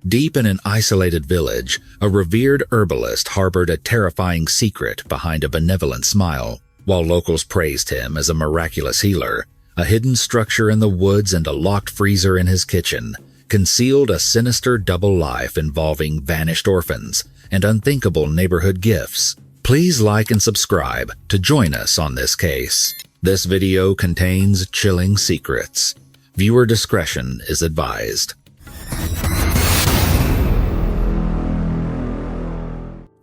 Deep in an isolated village, a revered herbalist harbored a terrifying secret behind a benevolent smile. While locals praised him as a miraculous healer, a hidden structure in the woods and a locked freezer in his kitchen concealed a sinister double life involving vanished orphans and unthinkable neighborhood gifts. Please like and subscribe to join us on this case. This video contains chilling secrets. Viewer discretion is advised.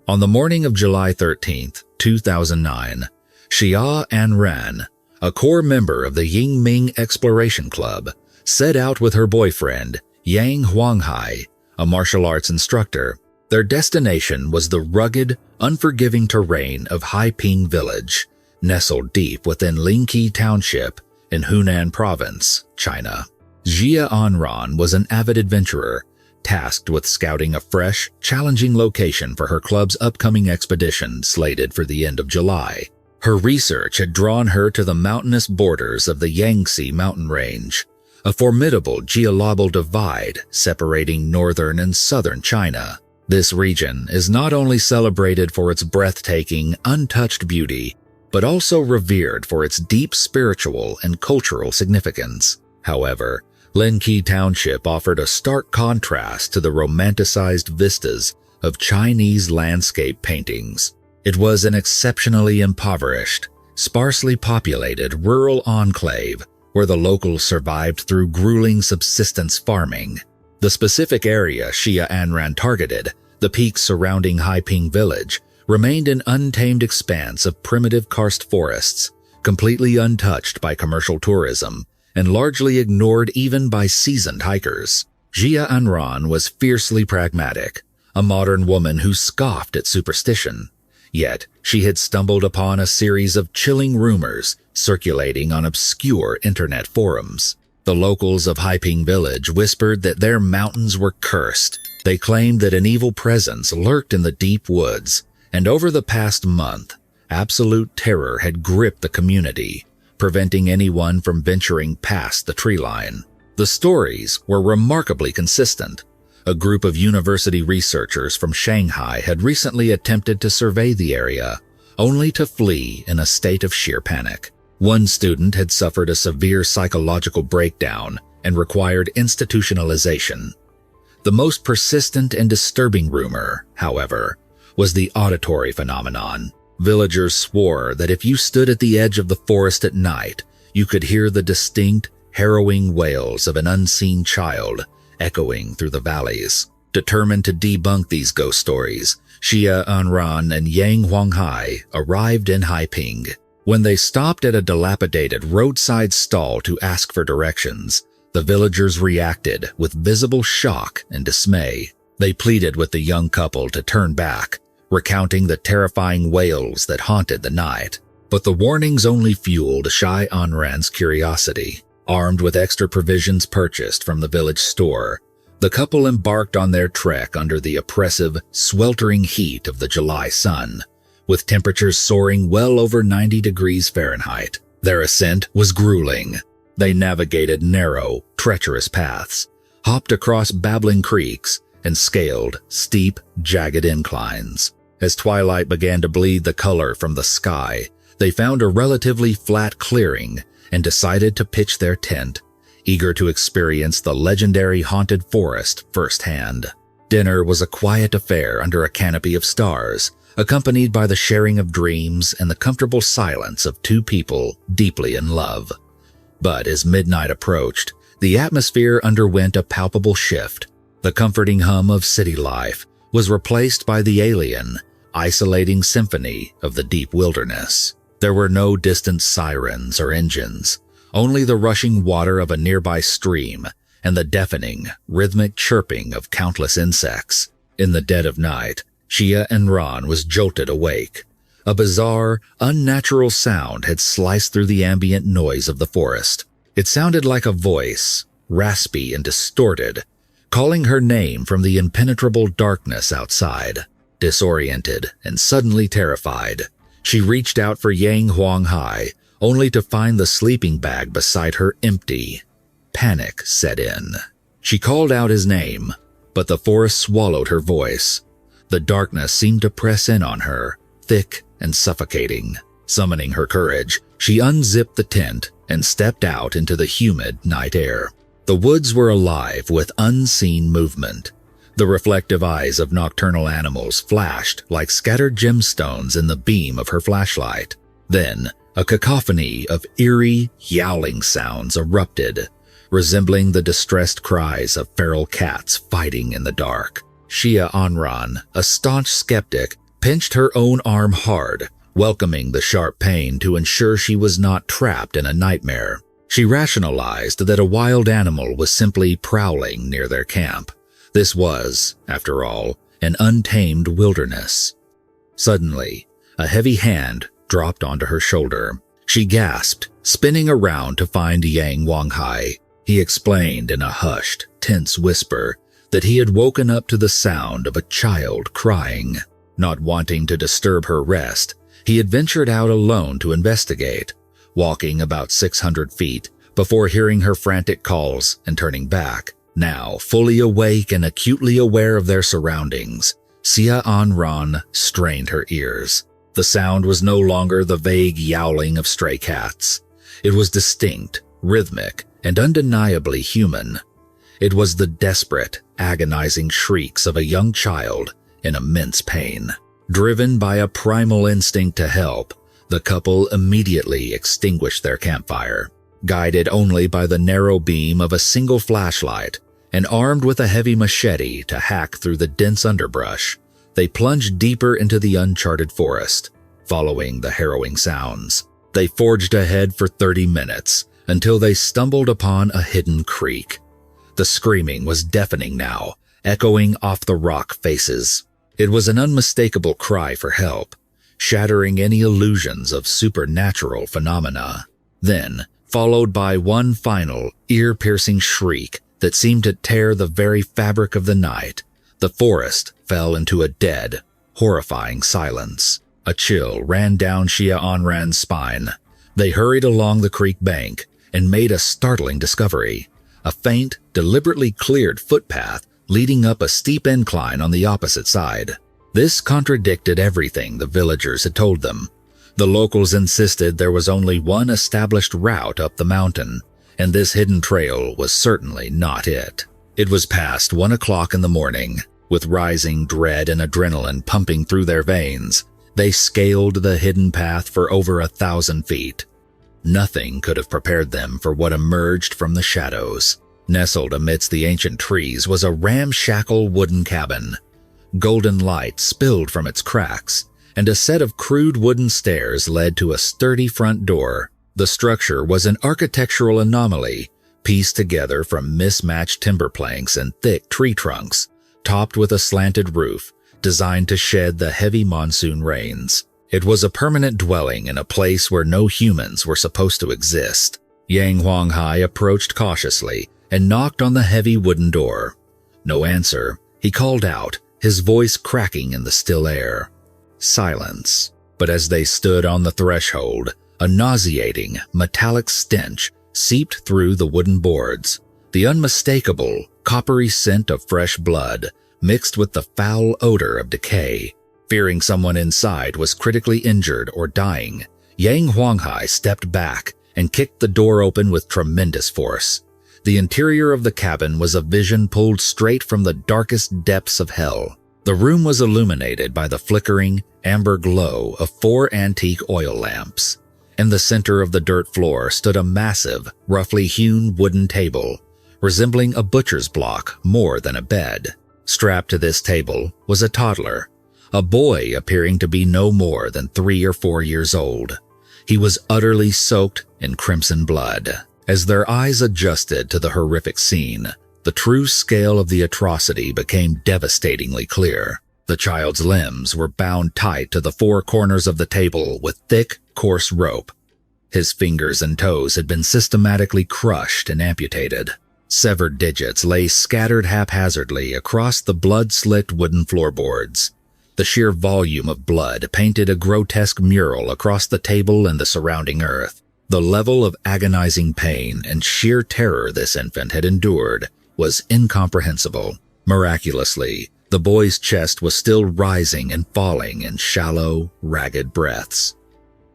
On the morning of July 13, 2009, Xia Anran, a core member of the Yingming Exploration Club, set out with her boyfriend, Yang Huanghai, a martial arts instructor. Their destination was the rugged, unforgiving terrain of Haiping Village, nestled deep within Lingqi Township in Hunan Province, China. Xia Anran was an avid adventurer, tasked with scouting a fresh, challenging location for her club's upcoming expedition slated for the end of July. Her research had drawn her to the mountainous borders of the Yangtze mountain range, a formidable geological divide separating northern and southern China. This region is not only celebrated for its breathtaking, untouched beauty, but also revered for its deep spiritual and cultural significance. However, Lingqi Township offered a stark contrast to the romanticized vistas of Chinese landscape paintings. It was an exceptionally impoverished, sparsely populated rural enclave where the locals survived through grueling subsistence farming. The specific area Xia Anran targeted, the peaks surrounding Haiping Village, remained an untamed expanse of primitive karst forests, completely untouched by commercial tourism and largely ignored even by seasoned hikers. Xia Anran was fiercely pragmatic, a modern woman who scoffed at superstition. Yet, she had stumbled upon a series of chilling rumors circulating on obscure internet forums. The locals of Haiping Village whispered that their mountains were cursed. They claimed that an evil presence lurked in the deep woods, and over the past month, absolute terror had gripped the community, preventing anyone from venturing past the tree line. The stories were remarkably consistent. A group of university researchers from Shanghai had recently attempted to survey the area, only to flee in a state of sheer panic. One student had suffered a severe psychological breakdown and required institutionalization. The most persistent and disturbing rumor, however, was the auditory phenomenon. Villagers swore that if you stood at the edge of the forest at night, you could hear the distinct, harrowing wails of an unseen child echoing through the valleys. Determined to debunk these ghost stories, Xia Anran and Yang Huanghai arrived in Haiping. When they stopped at a dilapidated roadside stall to ask for directions, the villagers reacted with visible shock and dismay. They pleaded with the young couple to turn back, recounting the terrifying wails that haunted the night. But the warnings only fueled Xia Anran's curiosity. Armed with extra provisions purchased from the village store, the couple embarked on their trek under the oppressive, sweltering heat of the July sun, with temperatures soaring well over 90 degrees Fahrenheit. Their ascent was grueling. They navigated narrow, treacherous paths, hopped across babbling creeks, and scaled steep, jagged inclines. As twilight began to bleed the color from the sky, they found a relatively flat clearing and decided to pitch their tent, eager to experience the legendary haunted forest firsthand. Dinner was a quiet affair under a canopy of stars, accompanied by the sharing of dreams and the comfortable silence of two people deeply in love. But as midnight approached, the atmosphere underwent a palpable shift. The comforting hum of city life was replaced by the alien, isolating symphony of the deep wilderness. There were no distant sirens or engines, only the rushing water of a nearby stream and the deafening, rhythmic chirping of countless insects. In the dead of night, Xia Anran was jolted awake. A bizarre, unnatural sound had sliced through the ambient noise of the forest. It sounded like a voice, raspy and distorted, calling her name from the impenetrable darkness outside. Disoriented and suddenly terrified, she reached out for Yang Huanghai, only to find the sleeping bag beside her empty. Panic set in. She called out his name, but the forest swallowed her voice. The darkness seemed to press in on her, thick and suffocating. Summoning her courage, she unzipped the tent and stepped out into the humid night air. The woods were alive with unseen movement. The reflective eyes of nocturnal animals flashed like scattered gemstones in the beam of her flashlight. Then, a cacophony of eerie, yowling sounds erupted, resembling the distressed cries of feral cats fighting in the dark. Xia Anran, a staunch skeptic, pinched her own arm hard, welcoming the sharp pain to ensure she was not trapped in a nightmare. She rationalized that a wild animal was simply prowling near their camp. This was, after all, an untamed wilderness. Suddenly, a heavy hand dropped onto her shoulder. She gasped, spinning around to find Yang Wanghai. He explained in a hushed, tense whisper that he had woken up to the sound of a child crying. Not wanting to disturb her rest, he had ventured out alone to investigate, walking about 600 feet before hearing her frantic calls and turning back. Now, fully awake and acutely aware of their surroundings, Xia Anran strained her ears. The sound was no longer the vague yowling of stray cats. It was distinct, rhythmic, and undeniably human. It was the desperate, agonizing shrieks of a young child in immense pain. Driven by a primal instinct to help, the couple immediately extinguished their campfire. Guided only by the narrow beam of a single flashlight and armed with a heavy machete to hack through the dense underbrush, they plunged deeper into the uncharted forest, following the harrowing sounds. They forged ahead for 30 minutes until they stumbled upon a hidden creek. The screaming was deafening now, echoing off the rock faces. It was an unmistakable cry for help, shattering any illusions of supernatural phenomena. Then, followed by one final, ear-piercing shriek that seemed to tear the very fabric of the night, the forest fell into a dead, horrifying silence. A chill ran down Xia Anran's spine. They hurried along the creek bank and made a startling discovery: a faint, deliberately cleared footpath leading up a steep incline on the opposite side. This contradicted everything the villagers had told them. The locals insisted there was only one established route up the mountain, and this hidden trail was certainly not it. It was past 1 o'clock in the morning. With rising dread and adrenaline pumping through their veins, they scaled the hidden path for over 1,000 feet. Nothing could have prepared them for what emerged from the shadows. Nestled amidst the ancient trees was a ramshackle wooden cabin. Golden light spilled from its cracks, and a set of crude wooden stairs led to a sturdy front door. The structure was an architectural anomaly, pieced together from mismatched timber planks and thick tree trunks, topped with a slanted roof designed to shed the heavy monsoon rains. It was a permanent dwelling in a place where no humans were supposed to exist. Yang Huanghai approached cautiously and knocked on the heavy wooden door. No answer. He called out, his voice cracking in the still air. Silence. But as they stood on the threshold, a nauseating, metallic stench seeped through the wooden boards. The unmistakable, coppery scent of fresh blood mixed with the foul odor of decay. Fearing someone inside was critically injured or dying, Yang Huanghai stepped back and kicked the door open with tremendous force. The interior of the cabin was a vision pulled straight from the darkest depths of hell. The room was illuminated by the flickering, amber glow of 4 antique oil lamps. In the center of the dirt floor stood a massive, roughly hewn wooden table, resembling a butcher's block more than a bed. Strapped to this table was a toddler, a boy appearing to be no more than 3 or 4 years old. He was utterly soaked in crimson blood. As their eyes adjusted to the horrific scene, the true scale of the atrocity became devastatingly clear. The child's limbs were bound tight to the 4 corners of the table with thick, coarse rope. His fingers and toes had been systematically crushed and amputated. Severed digits lay scattered haphazardly across the blood-slicked wooden floorboards. The sheer volume of blood painted a grotesque mural across the table and the surrounding earth. The level of agonizing pain and sheer terror this infant had endured was incomprehensible. Miraculously, the boy's chest was still rising and falling in shallow, ragged breaths.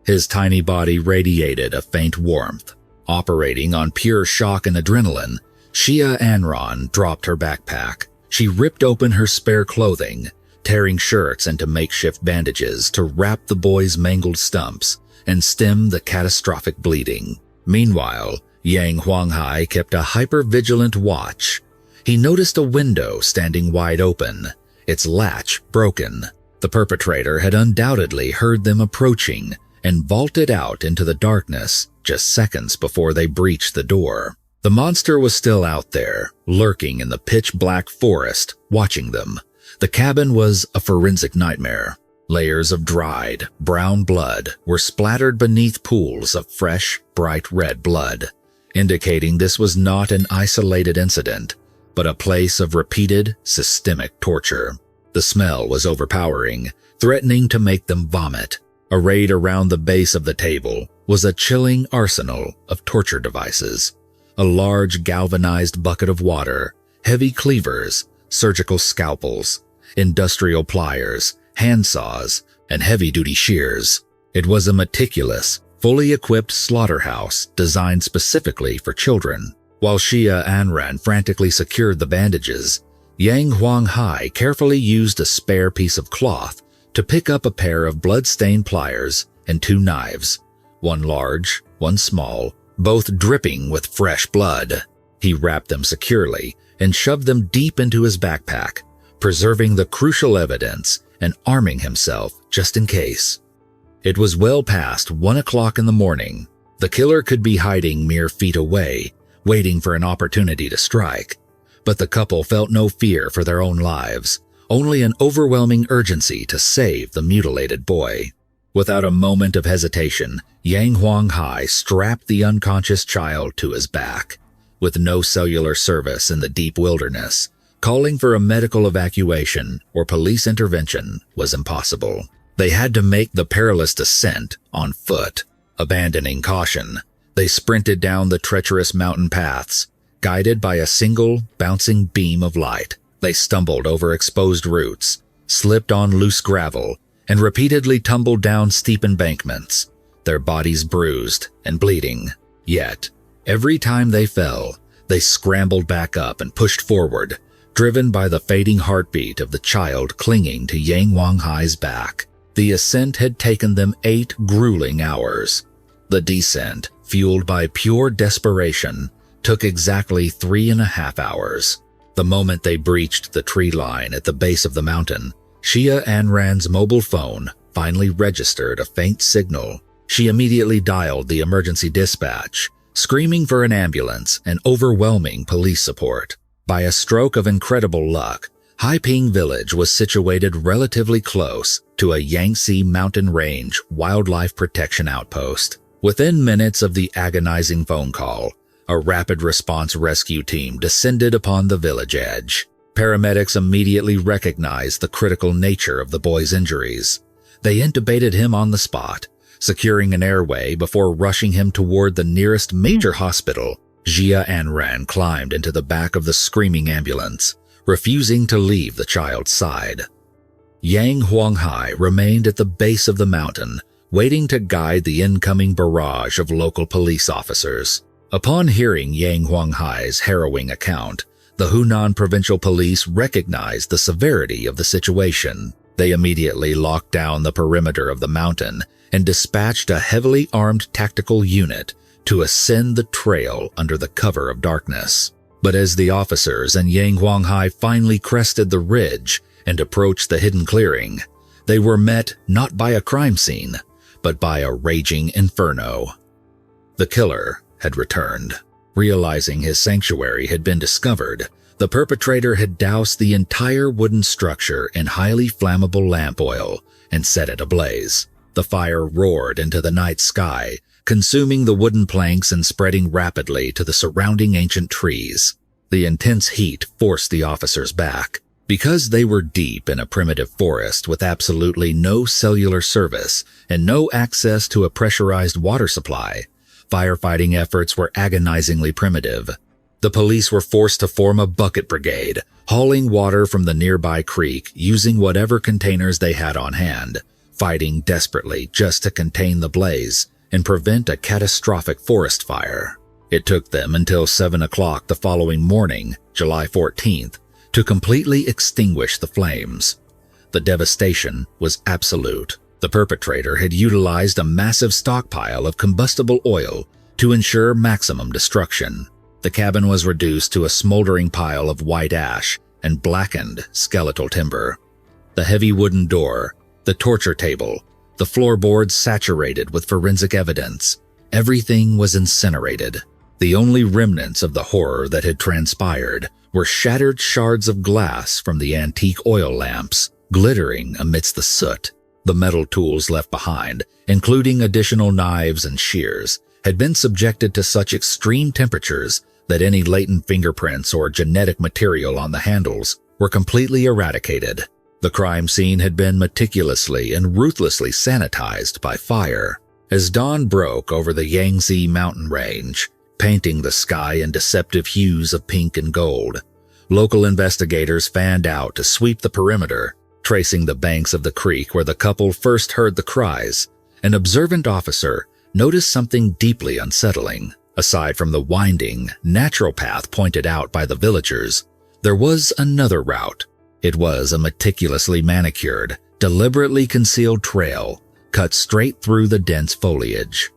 His tiny body radiated a faint warmth. Operating on pure shock and adrenaline, Xia Anran dropped her backpack. She ripped open her spare clothing, tearing shirts into makeshift bandages to wrap the boy's mangled stumps and stem the catastrophic bleeding. Meanwhile, Yang Huanghai kept a hyper-vigilant watch. He noticed a window standing wide open, its latch broken. The perpetrator had undoubtedly heard them approaching and vaulted out into the darkness just seconds before they breached the door. The monster was still out there, lurking in the pitch-black forest, watching them. The cabin was a forensic nightmare. Layers of dried, brown blood were splattered beneath pools of fresh, bright red blood, indicating this was not an isolated incident, but a place of repeated, systemic torture. The smell was overpowering, threatening to make them vomit. Arrayed around the base of the table was a chilling arsenal of torture devices. A large galvanized bucket of water, heavy cleavers, surgical scalpels, industrial pliers, handsaws, and heavy-duty shears. It was a meticulous, fully equipped slaughterhouse designed specifically for children. While Xia Anran frantically secured the bandages, Yang Huanghai carefully used a spare piece of cloth to pick up a pair of blood-stained pliers and 2 knives, one large, one small, both dripping with fresh blood. He wrapped them securely and shoved them deep into his backpack, preserving the crucial evidence and arming himself just in case. It was well past 1 o'clock in the morning. The killer could be hiding mere feet away, waiting for an opportunity to strike. But the couple felt no fear for their own lives, only an overwhelming urgency to save the mutilated boy. Without a moment of hesitation, Yang Huanghai strapped the unconscious child to his back. With no cellular service in the deep wilderness, calling for a medical evacuation or police intervention was impossible. They had to make the perilous descent on foot. Abandoning caution, they sprinted down the treacherous mountain paths, guided by a single, bouncing beam of light. They stumbled over exposed roots, slipped on loose gravel, and repeatedly tumbled down steep embankments, their bodies bruised and bleeding. Yet, every time they fell, they scrambled back up and pushed forward, driven by the fading heartbeat of the child clinging to Yang Huanghai's back. The ascent had taken them 8 grueling hours. The descent, fueled by pure desperation, took exactly 3.5 hours. The moment they breached the tree line at the base of the mountain, Xia Anran's mobile phone finally registered a faint signal. She immediately dialed the emergency dispatch, screaming for an ambulance and overwhelming police support. By a stroke of incredible luck, Haiping Village was situated relatively close to a Yangtze Mountain Range wildlife protection outpost. Within minutes of the agonizing phone call, a rapid response rescue team descended upon the village edge. Paramedics immediately recognized the critical nature of the boy's injuries. They intubated him on the spot, securing an airway before rushing him toward the nearest major hospital. Xia Anran climbed into the back of the screaming ambulance, refusing to leave the child's side. Yang Huanghai remained at the base of the mountain, waiting to guide the incoming barrage of local police officers. Upon hearing Yang Huanghai's harrowing account, the Hunan Provincial Police recognized the severity of the situation. They immediately locked down the perimeter of the mountain and dispatched a heavily armed tactical unit to ascend the trail under the cover of darkness. But as the officers and Yang Huanghai finally crested the ridge and approached the hidden clearing, they were met not by a crime scene, but by a raging inferno. The killer had returned. Realizing his sanctuary had been discovered, the perpetrator had doused the entire wooden structure in highly flammable lamp oil and set it ablaze. The fire roared into the night sky, consuming the wooden planks and spreading rapidly to the surrounding ancient trees. The intense heat forced the officers back. Because they were deep in a primitive forest with absolutely no cellular service and no access to a pressurized water supply, firefighting efforts were agonizingly primitive. The police were forced to form a bucket brigade, hauling water from the nearby creek using whatever containers they had on hand, fighting desperately just to contain the blaze and prevent a catastrophic forest fire. It took them until 7 o'clock the following morning, July 14th, to completely extinguish the flames. The devastation was absolute. The perpetrator had utilized a massive stockpile of combustible oil to ensure maximum destruction. The cabin was reduced to a smoldering pile of white ash and blackened skeletal timber. The heavy wooden door, the torture table, the floorboards saturated with forensic evidence, everything was incinerated. The only remnants of the horror that had transpired were shattered shards of glass from the antique oil lamps, glittering amidst the soot. The metal tools left behind, including additional knives and shears, had been subjected to such extreme temperatures that any latent fingerprints or genetic material on the handles were completely eradicated. The crime scene had been meticulously and ruthlessly sanitized by fire. As dawn broke over the Yangtze mountain range, painting the sky in deceptive hues of pink and gold, local investigators fanned out to sweep the perimeter, tracing the banks of the creek where the couple first heard the cries. An observant officer noticed something deeply unsettling. Aside from the winding, natural path pointed out by the villagers, there was another route. It was a meticulously manicured, deliberately concealed trail cut straight through the dense foliage.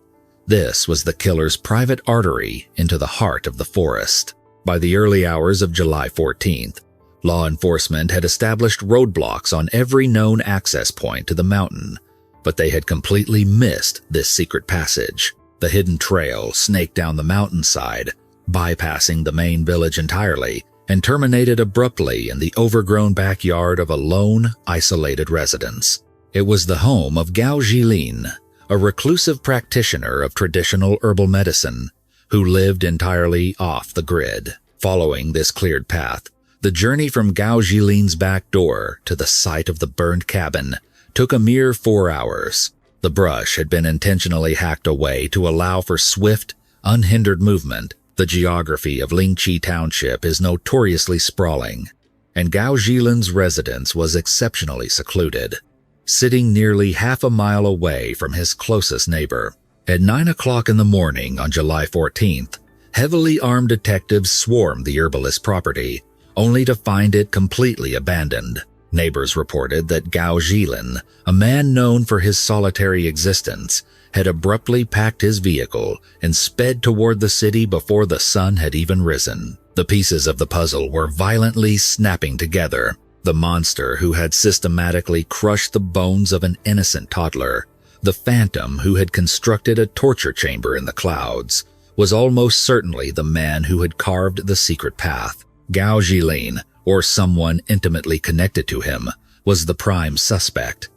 This was the killer's private artery into the heart of the forest. By the early hours of July 14th, law enforcement had established roadblocks on every known access point to the mountain, but they had completely missed this secret passage. The hidden trail snaked down the mountainside, bypassing the main village entirely, and terminated abruptly in the overgrown backyard of a lone, isolated residence. It was the home of Gao Xilan, a reclusive practitioner of traditional herbal medicine who lived entirely off the grid. Following this cleared path, the journey from Gao Xilan's back door to the site of the burned cabin took a mere 4 hours. The brush had been intentionally hacked away to allow for swift, unhindered movement. The geography of Lingqi Township is notoriously sprawling, and Gao Xilan's residence was exceptionally secluded, sitting nearly half a mile away from his closest neighbor. At 9 o'clock in the morning on July 14th, heavily armed detectives swarmed the herbalist property, only to find it completely abandoned. Neighbors reported that Gao Xilan, a man known for his solitary existence, had abruptly packed his vehicle and sped toward the city before the sun had even risen. The pieces of the puzzle were violently snapping together. The monster who had systematically crushed the bones of an innocent toddler, the phantom who had constructed a torture chamber in the clouds, was almost certainly the man who had carved the secret path. Gao Xilan, or someone intimately connected to him, was the prime suspect.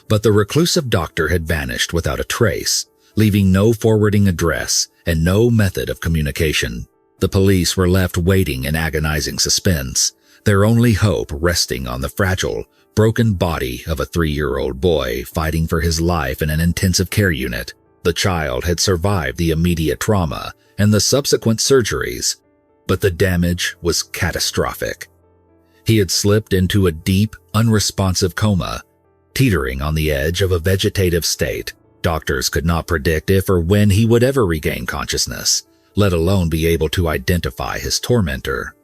But the reclusive doctor had vanished without a trace, leaving no forwarding address and no method of communication. The police were left waiting in agonizing suspense, their only hope resting on the fragile, broken body of a 3-year-old boy fighting for his life in an intensive care unit. The child had survived the immediate trauma and the subsequent surgeries, but the damage was catastrophic. He had slipped into a deep, unresponsive coma, teetering on the edge of a vegetative state. Doctors could not predict if or when he would ever regain consciousness, let alone be able to identify his tormentor.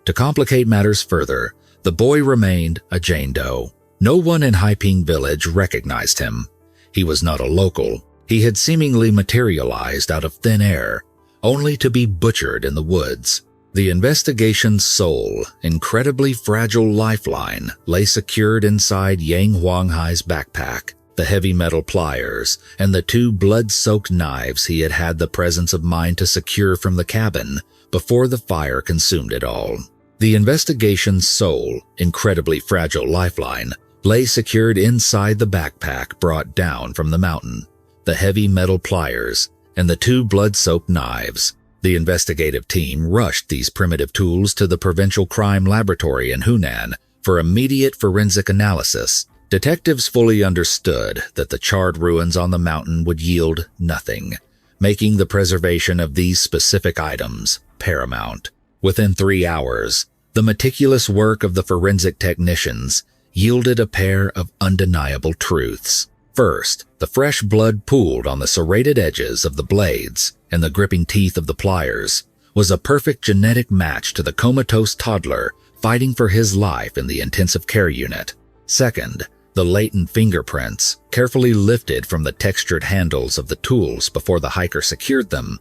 To complicate matters further, the boy remained a Jane Doe. No one in Haiping village recognized him. He was not a local. He had seemingly materialized out of thin air, only to be butchered in the woods. The investigation's sole, incredibly fragile lifeline lay secured inside Yang Huanghai's backpack. The heavy metal pliers and the 2 blood-soaked knives he had had the presence of mind to secure from the cabin before the fire consumed it all. The investigation's sole, incredibly fragile lifeline lay secured inside the backpack brought down from the mountain. The heavy metal pliers and the 2 blood-soaked knives. The investigative team rushed these primitive tools to the Provincial Crime Laboratory in Hunan for immediate forensic analysis. Detectives fully understood that the charred ruins on the mountain would yield nothing, making the preservation of these specific items paramount. Within 3 hours, the meticulous work of the forensic technicians yielded a pair of undeniable truths. First, the fresh blood pooled on the serrated edges of the blades and the gripping teeth of the pliers was a perfect genetic match to the comatose toddler fighting for his life in the intensive care unit. Second, the latent fingerprints, carefully lifted from the textured handles of the tools before the hiker secured them,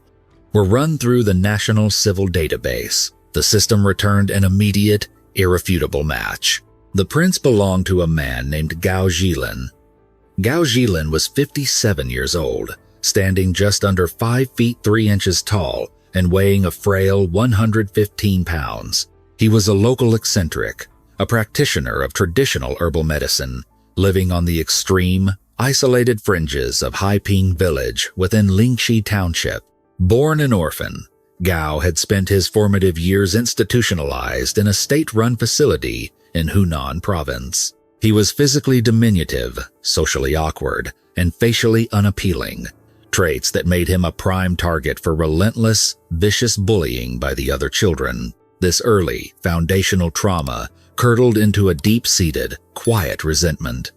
were run through the National Civil Database. The system returned an immediate, irrefutable match. The prints belonged to a man named Gao Xilan. Gao Xilan was 57 years old, standing just under 5 feet 3 inches tall and weighing a frail 115 pounds. He was a local eccentric, a practitioner of traditional herbal medicine, living on the extreme, isolated fringes of Haiping village within Lingxi Township. Born an orphan, Gao had spent his formative years institutionalized in a state-run facility in Hunan province. He was physically diminutive, socially awkward, and facially unappealing, traits that made him a prime target for relentless, vicious bullying by the other children. This early, foundational trauma curdled into a deep-seated, quiet resentment.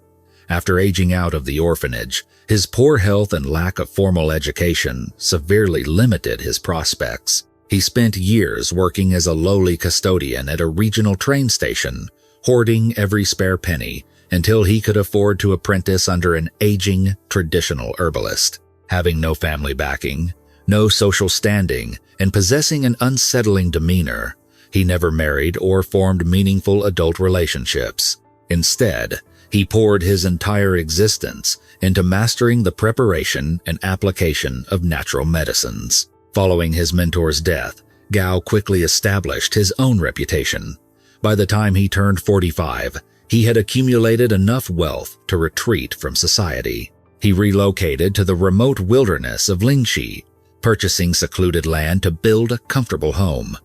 After aging out of the orphanage, his poor health and lack of formal education severely limited his prospects. He spent years working as a lowly custodian at a regional train station, hoarding every spare penny until he could afford to apprentice under an aging, traditional herbalist. Having no family backing, no social standing, and possessing an unsettling demeanor, he never married or formed meaningful adult relationships. Instead, he poured his entire existence into mastering the preparation and application of natural medicines. Following his mentor's death, Gao quickly established his own reputation. By the time he turned 45, he had accumulated enough wealth to retreat from society. He relocated to the remote wilderness of Lingxi, purchasing secluded land to build a comfortable home.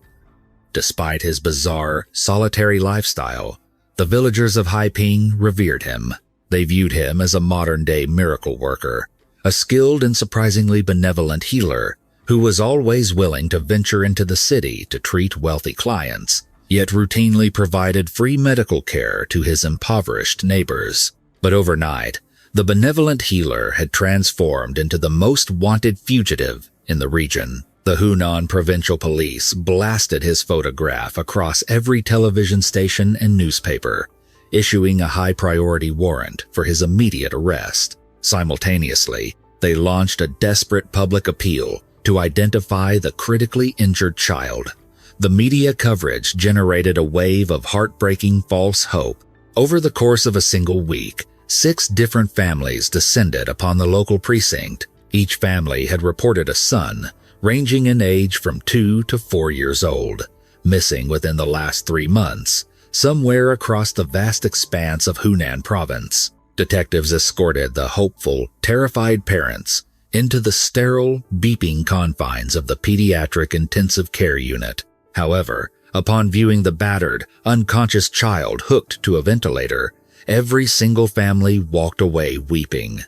Despite his bizarre, solitary lifestyle, the villagers of Haiping revered him. They viewed him as a modern-day miracle worker, a skilled and surprisingly benevolent healer who was always willing to venture into the city to treat wealthy clients, yet routinely provided free medical care to his impoverished neighbors. But overnight, the benevolent healer had transformed into the most wanted fugitive in the region. The Hunan Provincial Police blasted his photograph across every television station and newspaper, issuing a high-priority warrant for his immediate arrest. Simultaneously, they launched a desperate public appeal to identify the critically injured child. The media coverage generated a wave of heartbreaking false hope. Over the course of a single week, 6 different families descended upon the local precinct. Each family had reported a son, ranging in age from 2 to 4 years old, missing within the last 3 months, somewhere across the vast expanse of Hunan province. Detectives escorted the hopeful, terrified parents into the sterile, beeping confines of the pediatric intensive care unit. However, upon viewing the battered, unconscious child hooked to a ventilator, every single family walked away weeping,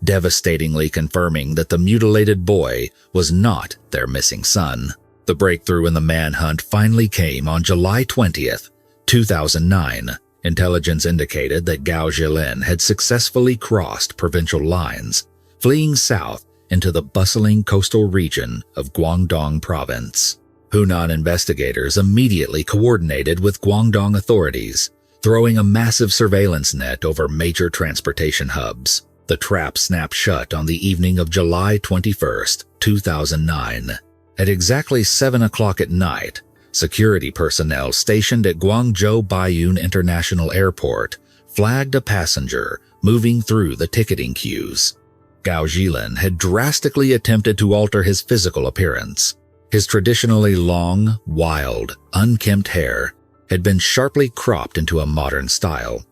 devastatingly confirming that the mutilated boy was not their missing son. The breakthrough in the manhunt finally came on July 20th, 2009. Intelligence indicated that Gao Xilan had successfully crossed provincial lines, fleeing south into the bustling coastal region of Guangdong province. Hunan investigators immediately coordinated with Guangdong authorities, throwing a massive surveillance net over major transportation hubs. The trap snapped shut on the evening of July 21st, 2009. At exactly 7 o'clock at night, security personnel stationed at Guangzhou Baiyun International Airport flagged a passenger moving through the ticketing queues. Gao Xilan had drastically attempted to alter his physical appearance. His traditionally long, wild, unkempt hair had been sharply cropped into a modern style,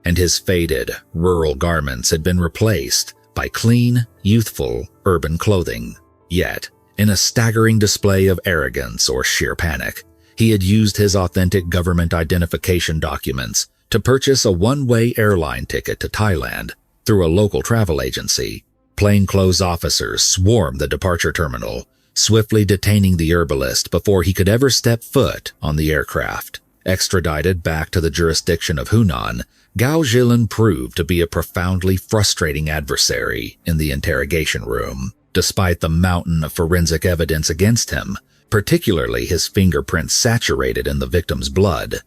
and his faded, rural garments had been replaced by clean, youthful, urban clothing. Yet, in a staggering display of arrogance or sheer panic, he had used his authentic government identification documents to purchase a one-way airline ticket to Thailand through a local travel agency. Plainclothes officers swarmed the departure terminal, swiftly detaining the herbalist before he could ever step foot on the aircraft. Extradited back to the jurisdiction of Hunan, Gao Xilan proved to be a profoundly frustrating adversary in the interrogation room. Despite the mountain of forensic evidence against him, particularly his fingerprints saturated in the victim's blood,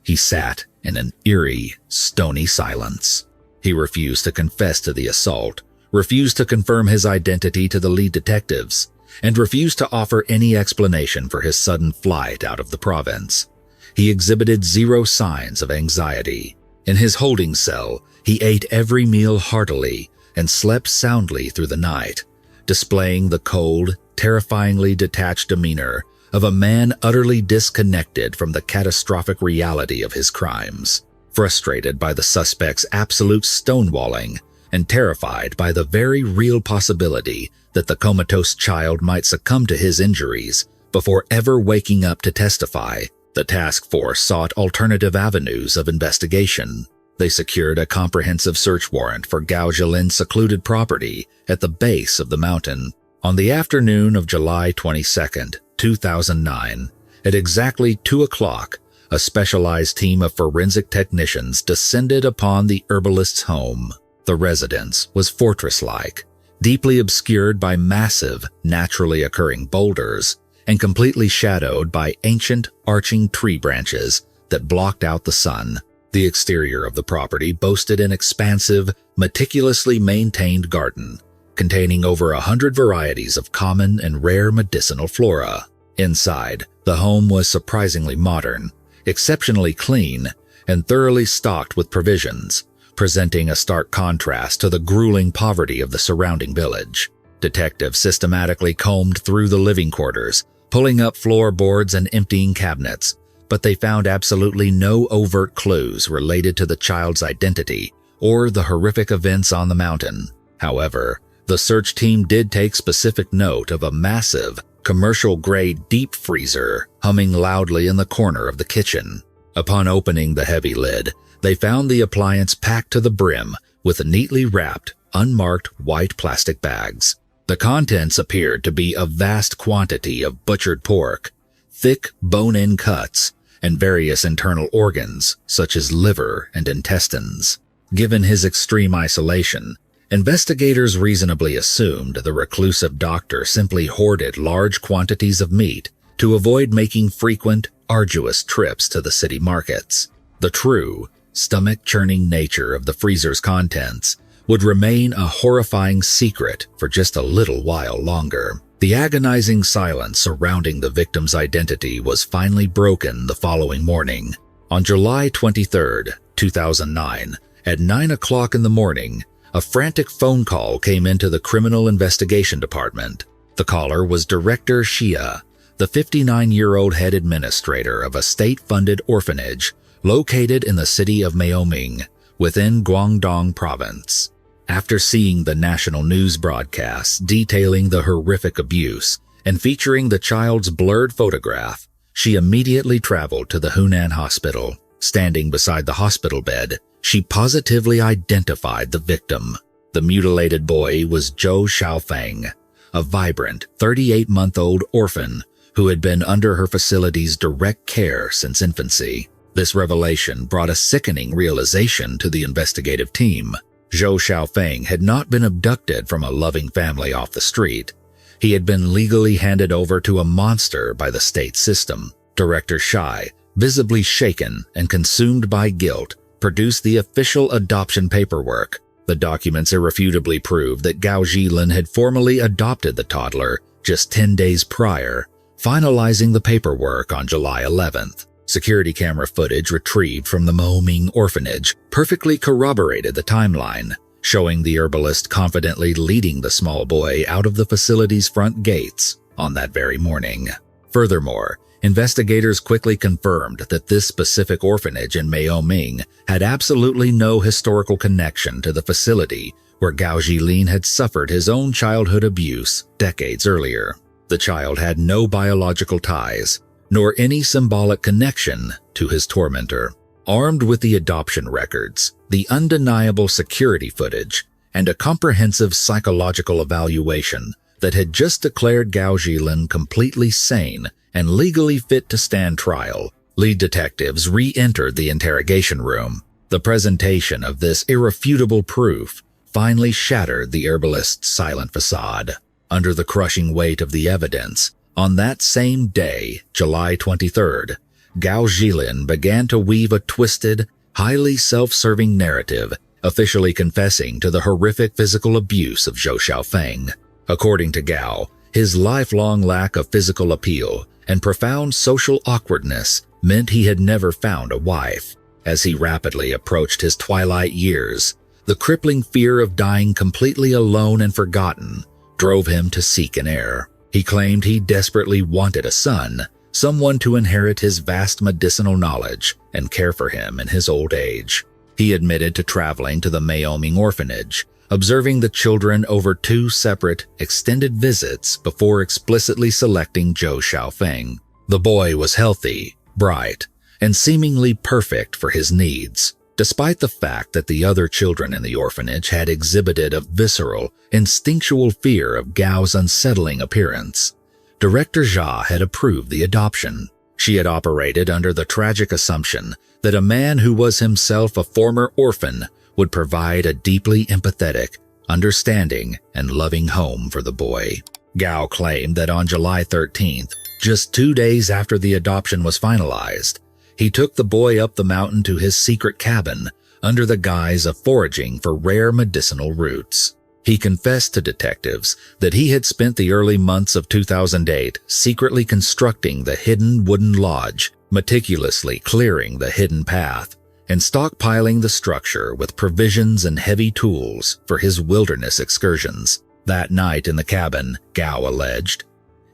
he sat in an eerie, stony silence. He refused to confess to the assault, refused to confirm his identity to the lead detectives, and refused to offer any explanation for his sudden flight out of the province. He exhibited zero signs of anxiety. In his holding cell, he ate every meal heartily and slept soundly through the night, displaying the cold, terrifyingly detached demeanor of a man utterly disconnected from the catastrophic reality of his crimes. Frustrated by the suspect's absolute stonewalling and terrified by the very real possibility that the comatose child might succumb to his injuries before ever waking up to testify, the task force sought alternative avenues of investigation. They secured a comprehensive search warrant for Gao Xilan's secluded property at the base of the mountain. On the afternoon of July 22, 2009, at exactly 2 o'clock, a specialized team of forensic technicians descended upon the herbalist's home. The residence was fortress-like, deeply obscured by massive, naturally occurring boulders, and completely shadowed by ancient, arching tree branches that blocked out the sun. The exterior of the property boasted an expansive, meticulously maintained garden, containing over 100 varieties of common and rare medicinal flora. Inside, the home was surprisingly modern, exceptionally clean, and thoroughly stocked with provisions, presenting a stark contrast to the grueling poverty of the surrounding village. Detectives systematically combed through the living quarters, pulling up floorboards and emptying cabinets, but they found absolutely no overt clues related to the child's identity or the horrific events on the mountain. However, the search team did take specific note of a massive, commercial-grade deep freezer humming loudly in the corner of the kitchen. Upon opening the heavy lid, they found the appliance packed to the brim with neatly wrapped, unmarked white plastic bags. The contents appeared to be a vast quantity of butchered pork, thick bone-in cuts, and various internal organs such as liver and intestines. Given his extreme isolation, investigators reasonably assumed the reclusive doctor simply hoarded large quantities of meat to avoid making frequent, arduous trips to the city markets. The true, stomach-churning nature of the freezer's contents would remain a horrifying secret for just a little while longer. The agonizing silence surrounding the victim's identity was finally broken the following morning. On July 23, 2009, at 9 o'clock in the morning, a frantic phone call came into the Criminal Investigation Department. The caller was Director Xia, the 59-year-old head administrator of a state-funded orphanage located in the city of Maoming, within Guangdong Province. After seeing the national news broadcasts detailing the horrific abuse and featuring the child's blurred photograph, she immediately traveled to the Hunan hospital. Standing beside the hospital bed, she positively identified the victim. The mutilated boy was Gao Xilan, a vibrant 38-month-old orphan who had been under her facility's direct care since infancy. This revelation brought a sickening realization to the investigative team. Gao Xilan had not been abducted from a loving family off the street. He had been legally handed over to a monster by the state system. Director Xi, visibly shaken and consumed by guilt, produced the official adoption paperwork. The documents irrefutably proved that Gao Xilan had formally adopted the toddler just 10 days prior, finalizing the paperwork on July 11th. Security camera footage retrieved from the Maoming orphanage perfectly corroborated the timeline, showing the herbalist confidently leading the small boy out of the facility's front gates on that very morning. Furthermore, investigators quickly confirmed that this specific orphanage in Maoming had absolutely no historical connection to the facility where Gao Xilan had suffered his own childhood abuse decades earlier. The child had no biological ties, nor any symbolic connection to his tormentor. Armed with the adoption records, the undeniable security footage, and a comprehensive psychological evaluation, that had just declared Gao Xilan completely sane and legally fit to stand trial, lead detectives re-entered the interrogation room. The presentation of this irrefutable proof finally shattered the herbalist's silent facade. Under the crushing weight of the evidence, on that same day, July 23rd, Gao Xilan began to weave a twisted, highly self-serving narrative, officially confessing to the horrific physical abuse of Zhou Xiaofeng. According to Gao, his lifelong lack of physical appeal and profound social awkwardness meant he had never found a wife. As he rapidly approached his twilight years, the crippling fear of dying completely alone and forgotten drove him to seek an heir. He claimed he desperately wanted a son, someone to inherit his vast medicinal knowledge and care for him in his old age. He admitted to traveling to the Maoming orphanage, observing the children over 2 separate, extended visits before explicitly selecting Zhou Xiaofeng. The boy was healthy, bright, and seemingly perfect for his needs, despite the fact that the other children in the orphanage had exhibited a visceral, instinctual fear of Gao's unsettling appearance. Director Jia had approved the adoption. She had operated under the tragic assumption that a man who was himself a former orphan would provide a deeply empathetic, understanding, and loving home for the boy. Gao claimed that on July 13th, just 2 days after the adoption was finalized, he took the boy up the mountain to his secret cabin under the guise of foraging for rare medicinal roots. He confessed to detectives that he had spent the early months of 2008 secretly constructing the hidden wooden lodge, meticulously clearing the hidden path, and stockpiling the structure with provisions and heavy tools for his wilderness excursions. That night in the cabin, Gao alleged,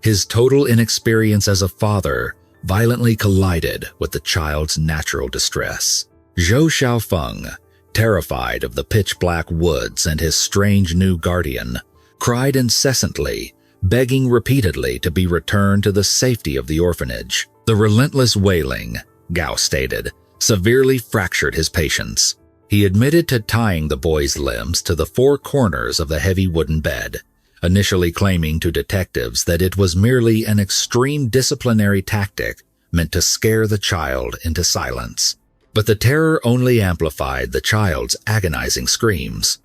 his total inexperience as a father violently collided with the child's natural distress. Zhou Xiaofeng, terrified of the pitch-black woods and his strange new guardian, cried incessantly, begging repeatedly to be returned to the safety of the orphanage. The relentless wailing, Gao stated, severely fractured his patience. He admitted to tying the boy's limbs to the 4 corners of the heavy wooden bed, initially claiming to detectives that it was merely an extreme disciplinary tactic meant to scare the child into silence. But the terror only amplified the child's agonizing screams.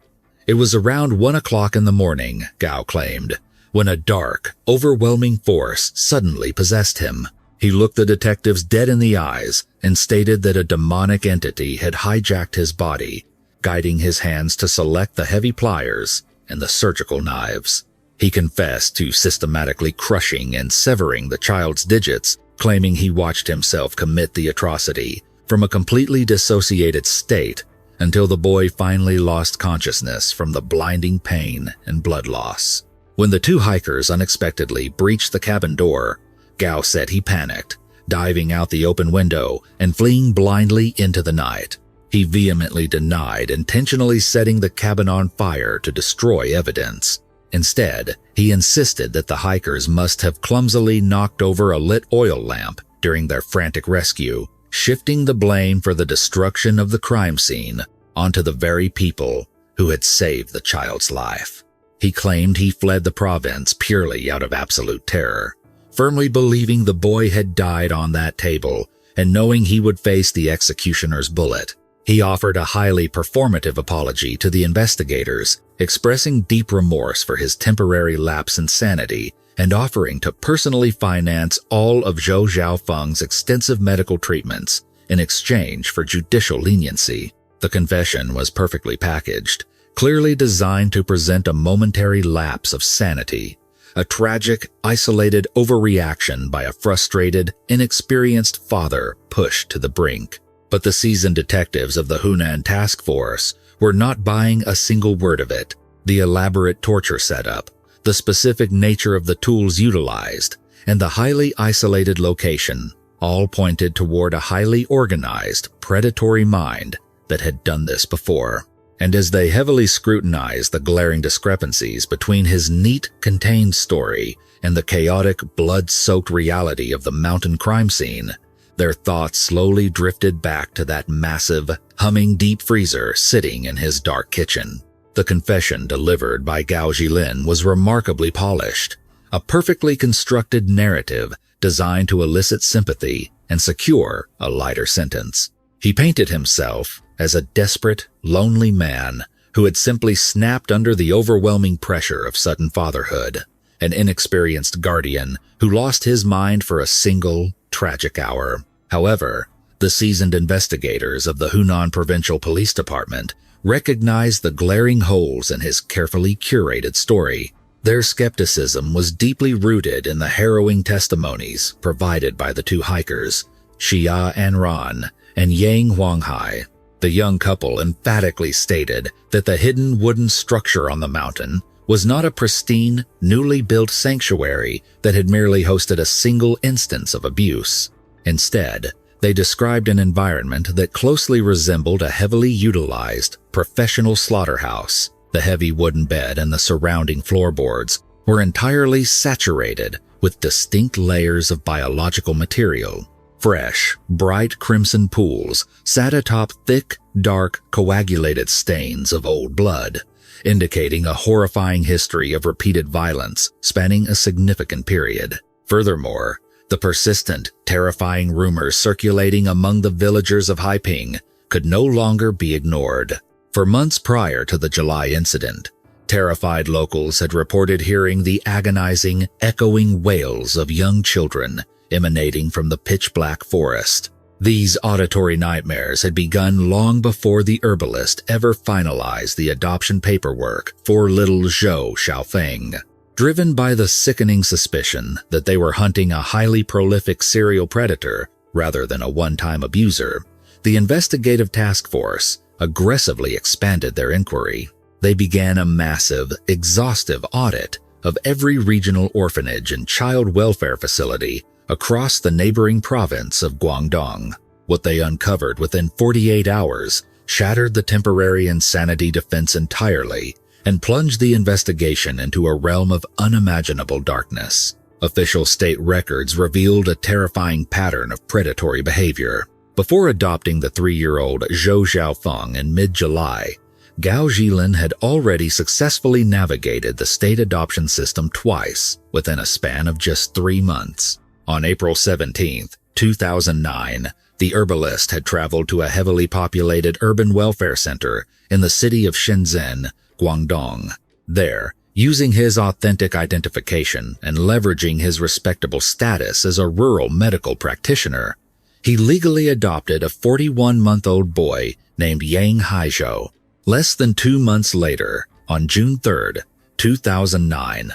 It was around 1 o'clock in the morning, Gao claimed, when a dark, overwhelming force suddenly possessed him. He looked the detectives dead in the eyes and stated that a demonic entity had hijacked his body, guiding his hands to select the heavy pliers and the surgical knives. He confessed to systematically crushing and severing the child's digits, claiming he watched himself commit the atrocity from a completely dissociated state until the boy finally lost consciousness from the blinding pain and blood loss. When the 2 hikers unexpectedly breached the cabin door, Gao said he panicked, diving out the open window and fleeing blindly into the night. He vehemently denied intentionally setting the cabin on fire to destroy evidence. Instead, he insisted that the hikers must have clumsily knocked over a lit oil lamp during their frantic rescue, shifting the blame for the destruction of the crime scene onto the very people who had saved the child's life. He claimed he fled the province purely out of absolute terror, firmly believing the boy had died on that table and knowing he would face the executioner's bullet. He offered a highly performative apology to the investigators, expressing deep remorse for his temporary lapse in sanity and offering to personally finance all of Zhou Xiaofeng's extensive medical treatments in exchange for judicial leniency. The confession was perfectly packaged, clearly designed to present a momentary lapse of sanity, a tragic, isolated overreaction by a frustrated, inexperienced father pushed to the brink. But the seasoned detectives of the Hunan Task Force were not buying a single word of it. The elaborate torture setup, the specific nature of the tools utilized, and the highly isolated location all pointed toward a highly organized, predatory mind that had done this before. And as they heavily scrutinized the glaring discrepancies between his neat, contained story and the chaotic, blood-soaked reality of the mountain crime scene, their thoughts slowly drifted back to that massive, humming deep freezer sitting in his dark kitchen. The confession delivered by Gao Xilan was remarkably polished, a perfectly constructed narrative designed to elicit sympathy and secure a lighter sentence. He painted himself as a desperate, lonely man who had simply snapped under the overwhelming pressure of sudden fatherhood, an inexperienced guardian who lost his mind for a single, tragic hour. However, the seasoned investigators of the Hunan Provincial Police Department recognized the glaring holes in his carefully curated story. Their skepticism was deeply rooted in the harrowing testimonies provided by the two hikers, Xia and Ran, and Yang Huanghai. The young couple emphatically stated that the hidden wooden structure on the mountain was not a pristine, newly built sanctuary that had merely hosted a single instance of abuse. Instead, they described an environment that closely resembled a heavily utilized, professional slaughterhouse. The heavy wooden bed and the surrounding floorboards were entirely saturated with distinct layers of biological material. Fresh, bright crimson pools sat atop thick, dark, coagulated stains of old blood, indicating a horrifying history of repeated violence spanning a significant period. Furthermore, the persistent, terrifying rumors circulating among the villagers of Haiping could no longer be ignored. For months prior to the July incident, terrified locals had reported hearing the agonizing, echoing wails of young children emanating from the pitch-black forest. These auditory nightmares had begun long before the herbalist ever finalized the adoption paperwork for little Gao Xilan. Driven by the sickening suspicion that they were hunting a highly prolific serial predator rather than a one-time abuser, the investigative task force aggressively expanded their inquiry. They began a massive, exhaustive audit of every regional orphanage and child welfare facility across the neighboring province of Guangdong. What they uncovered within 48 hours shattered the temporary insanity defense entirely and plunged the investigation into a realm of unimaginable darkness. Official state records revealed a terrifying pattern of predatory behavior. Before adopting the 3-year-old Zhou Xiaofeng in mid-July, Gao Xilan had already successfully navigated the state adoption system twice within a span of just 3 months. On April 17, 2009, the herbalist had traveled to a heavily populated urban welfare center in the city of Shenzhen, Guangdong. There, using his authentic identification and leveraging his respectable status as a rural medical practitioner, he legally adopted a 41-month-old boy named Yang Haizhou. Less than 2 months later, on June 3, 2009,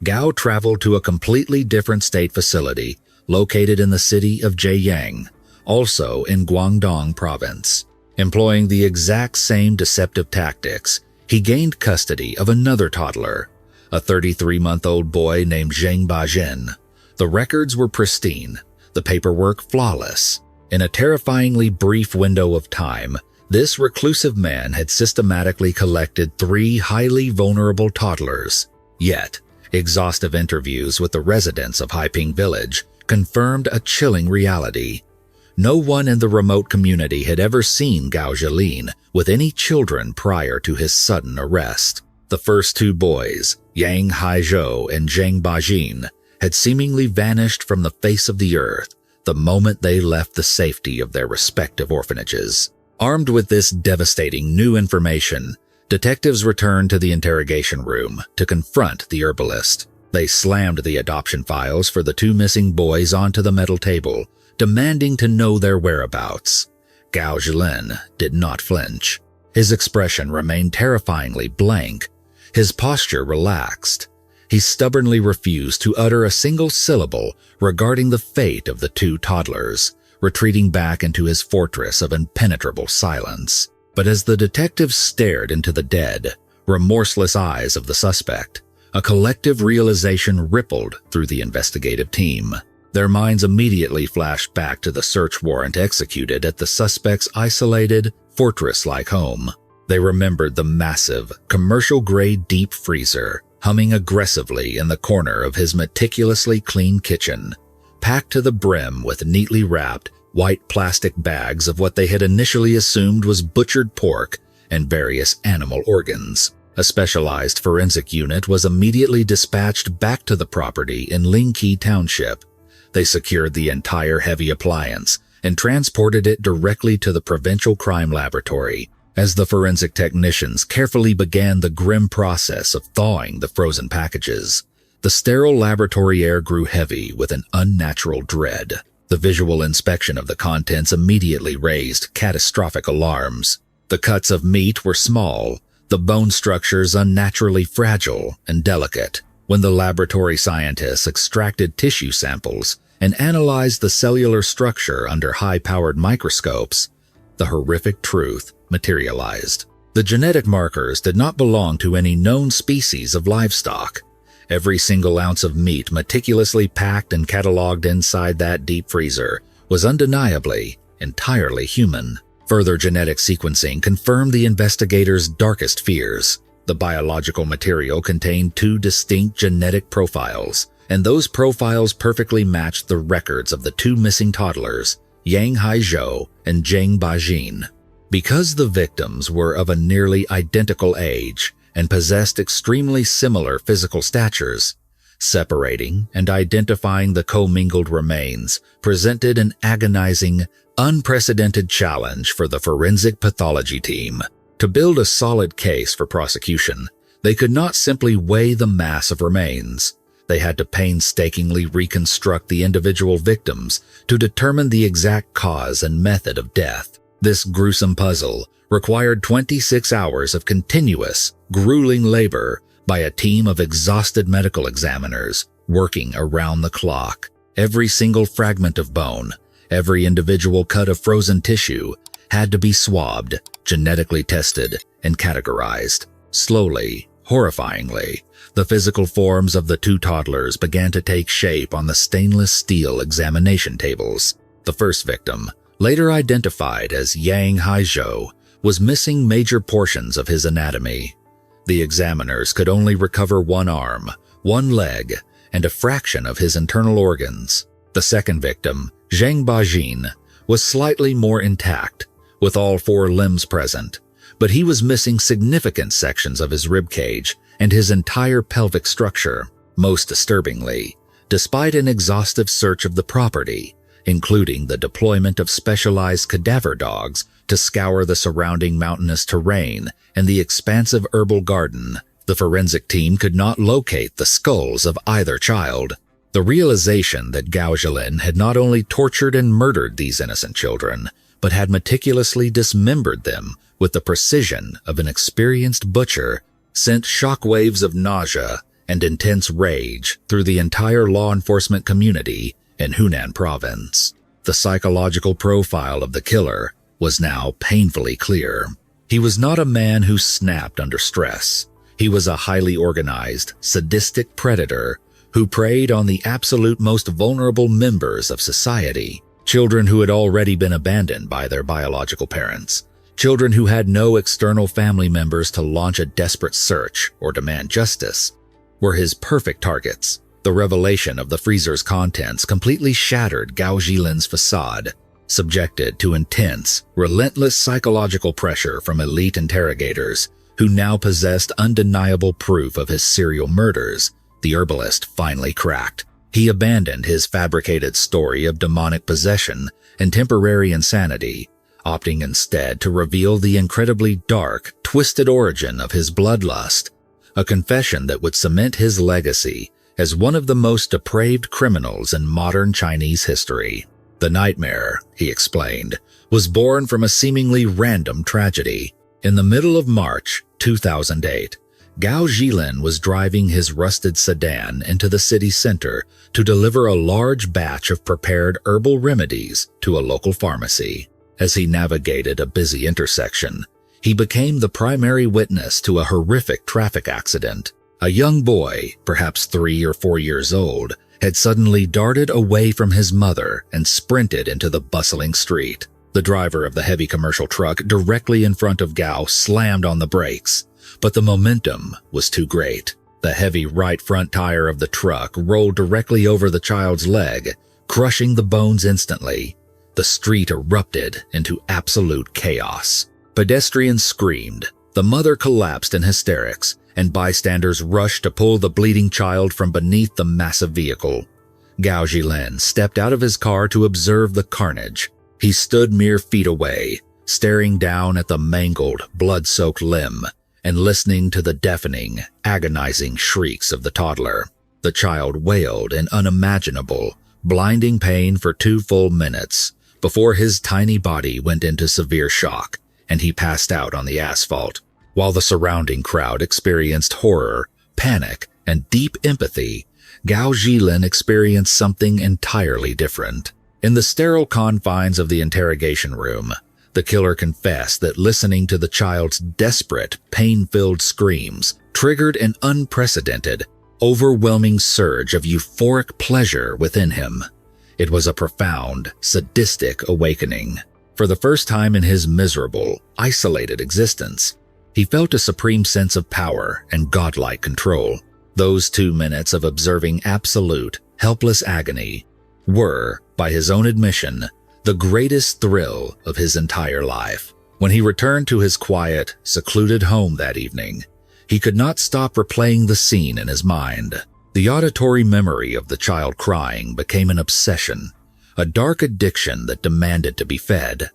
Gao traveled to a completely different state facility located in the city of Jieyang, also in Guangdong province. Employing the exact same deceptive tactics, he gained custody of another toddler, a 33-month-old boy named Zheng Bajin. The records were pristine, the paperwork flawless. In a terrifyingly brief window of time, this reclusive man had systematically collected 3 highly vulnerable toddlers. Yet, exhaustive interviews with the residents of Haiping Village confirmed a chilling reality. No one in the remote community had ever seen Gao Xilan with any children prior to his sudden arrest. The first 2 boys, Yang Haizhou and Zheng Bajin, had seemingly vanished from the face of the earth the moment they left the safety of their respective orphanages. Armed with this devastating new information, detectives returned to the interrogation room to confront the herbalist. They slammed the adoption files for the 2 missing boys onto the metal table, demanding to know their whereabouts. Gao Xilan did not flinch. His expression remained terrifyingly blank, his posture relaxed. He stubbornly refused to utter a single syllable regarding the fate of the 2 toddlers, retreating back into his fortress of impenetrable silence. But as the detectives stared into the dead, remorseless eyes of the suspect, a collective realization rippled through the investigative team. Their minds immediately flashed back to the search warrant executed at the suspect's isolated, fortress-like home. They remembered the massive, commercial-grade deep freezer humming aggressively in the corner of his meticulously clean kitchen, packed to the brim with neatly wrapped, white plastic bags of what they had initially assumed was butchered pork and various animal organs. A specialized forensic unit was immediately dispatched back to the property in Lingqi Township. They secured the entire heavy appliance and transported it directly to the provincial crime laboratory. As the forensic technicians carefully began the grim process of thawing the frozen packages, the sterile laboratory air grew heavy with an unnatural dread. The visual inspection of the contents immediately raised catastrophic alarms. The cuts of meat were small, the bone structures unnaturally fragile and delicate. When the laboratory scientists extracted tissue samples and analyzed the cellular structure under high-powered microscopes, the horrific truth materialized. The genetic markers did not belong to any known species of livestock. Every single ounce of meat meticulously packed and cataloged inside that deep freezer was undeniably entirely human. Further genetic sequencing confirmed the investigators' darkest fears. The biological material contained two distinct genetic profiles, and those profiles perfectly matched the records of the two missing toddlers, Yang Haizhou and Zheng Bajin. Because the victims were of a nearly identical age and possessed extremely similar physical statures, separating and identifying the commingled remains presented an agonizing, unprecedented challenge for the forensic pathology team. To build a solid case for prosecution, they could not simply weigh the mass of remains. They had to painstakingly reconstruct the individual victims to determine the exact cause and method of death. This gruesome puzzle required 26 hours of continuous, grueling labor by a team of exhausted medical examiners working around the clock. Every single fragment of bone, every individual cut of frozen tissue had to be swabbed, genetically tested, and categorized. Slowly, horrifyingly, the physical forms of the two toddlers began to take shape on the stainless steel examination tables. The first victim, later identified as Yang Haizhou, was missing major portions of his anatomy. The examiners could only recover one arm, one leg, and a fraction of his internal organs. The second victim, Zheng Bajin, was slightly more intact, with all four limbs present, but he was missing significant sections of his rib cage and his entire pelvic structure. Most disturbingly, despite an exhaustive search of the property, including the deployment of specialized cadaver dogs to scour the surrounding mountainous terrain and the expansive herbal garden, the forensic team could not locate the skulls of either child. The realization that Gao Xilan had not only tortured and murdered these innocent children, but had meticulously dismembered them with the precision of an experienced butcher sent shockwaves of nausea and intense rage through the entire law enforcement community in Hunan province. The psychological profile of the killer was now painfully clear. He was not a man who snapped under stress. He was a highly organized, sadistic predator who preyed on the absolute most vulnerable members of society, children who had already been abandoned by their biological parents, children who had no external family members to launch a desperate search or demand justice, were his perfect targets. The revelation of the freezer's contents completely shattered Gao Xilan's facade. Subjected to intense, relentless psychological pressure from elite interrogators who now possessed undeniable proof of his serial murders, the herbalist finally cracked. He abandoned his fabricated story of demonic possession and temporary insanity, opting instead to reveal the incredibly dark, twisted origin of his bloodlust, a confession that would cement his legacy as one of the most depraved criminals in modern Chinese history. The nightmare, he explained, was born from a seemingly random tragedy. In the middle of March 2008, Gao Xilan was driving his rusted sedan into the city center to deliver a large batch of prepared herbal remedies to a local pharmacy. As he navigated a busy intersection, he became the primary witness to a horrific traffic accident. A young boy, perhaps 3 or 4 years old, had suddenly darted away from his mother and sprinted into the bustling street. The driver of the heavy commercial truck directly in front of Gao slammed on the brakes, but the momentum was too great. The heavy right front tire of the truck rolled directly over the child's leg, crushing the bones instantly. The street erupted into absolute chaos. Pedestrians screamed, The mother collapsed in hysterics, and bystanders rushed to pull the bleeding child from beneath the massive vehicle. Gao Xilan stepped out of his car to observe the carnage. He stood mere feet away, staring down at the mangled, blood-soaked limb and listening to the deafening, agonizing shrieks of the toddler. The child wailed in unimaginable, blinding pain for 2 full minutes before his tiny body went into severe shock and he passed out on the asphalt. While the surrounding crowd experienced horror, panic, and deep empathy, Gao Xilan experienced something entirely different. In the sterile confines of the interrogation room, the killer confessed that listening to the child's desperate, pain-filled screams triggered an unprecedented, overwhelming surge of euphoric pleasure within him. It was a profound, sadistic awakening. For the first time in his miserable, isolated existence, he felt a supreme sense of power and godlike control. Those 2 minutes of observing absolute, helpless agony were, by his own admission, the greatest thrill of his entire life. When he returned to his quiet, secluded home that evening, he could not stop replaying the scene in his mind. The auditory memory of the child crying became an obsession, a dark addiction that demanded to be fed.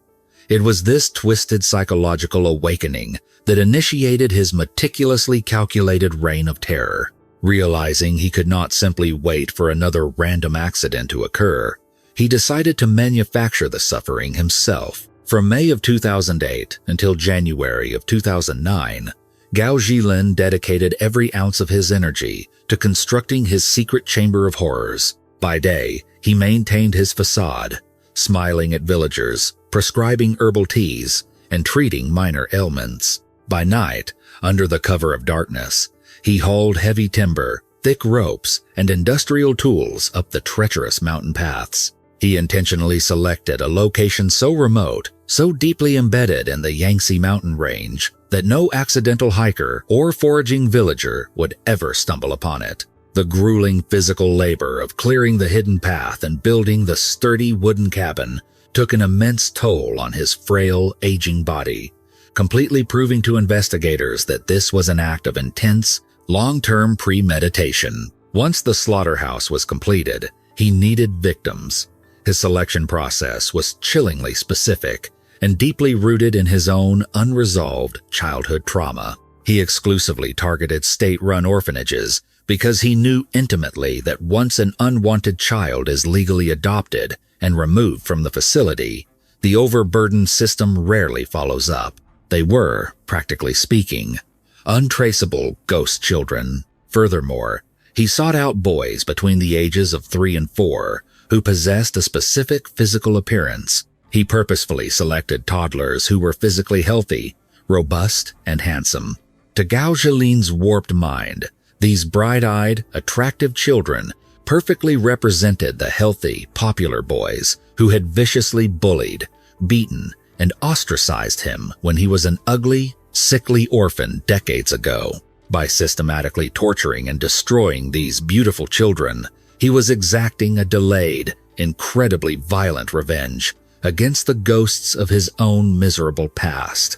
It was this twisted psychological awakening that initiated his meticulously calculated reign of terror. Realizing he could not simply wait for another random accident to occur, he decided to manufacture the suffering himself. From May of 2008 until January of 2009, Gao Xilan dedicated every ounce of his energy to constructing his secret chamber of horrors. By day, he maintained his facade, smiling at villagers, prescribing herbal teas, and treating minor ailments. By night, under the cover of darkness, he hauled heavy timber, thick ropes, and industrial tools up the treacherous mountain paths. He intentionally selected a location so remote, so deeply embedded in the Yangtze mountain range, that no accidental hiker or foraging villager would ever stumble upon it. The grueling physical labor of clearing the hidden path and building the sturdy wooden cabin took an immense toll on his frail, aging body, completely proving to investigators that this was an act of intense, long-term premeditation. Once the slaughterhouse was completed, he needed victims. His selection process was chillingly specific and deeply rooted in his own unresolved childhood trauma. He exclusively targeted state-run orphanages because he knew intimately that once an unwanted child is legally adopted and removed from the facility, the overburdened system rarely follows up. They were, practically speaking, untraceable ghost children. Furthermore, he sought out boys between the ages of 3 and 4 who possessed a specific physical appearance. He purposefully selected toddlers who were physically healthy, robust, and handsome. To Gao Xilan's warped mind, these bright-eyed, attractive children perfectly represented the healthy, popular boys who had viciously bullied, beaten, and ostracized him when he was an ugly, sickly orphan decades ago. By systematically torturing and destroying these beautiful children, he was exacting a delayed, incredibly violent revenge against the ghosts of his own miserable past,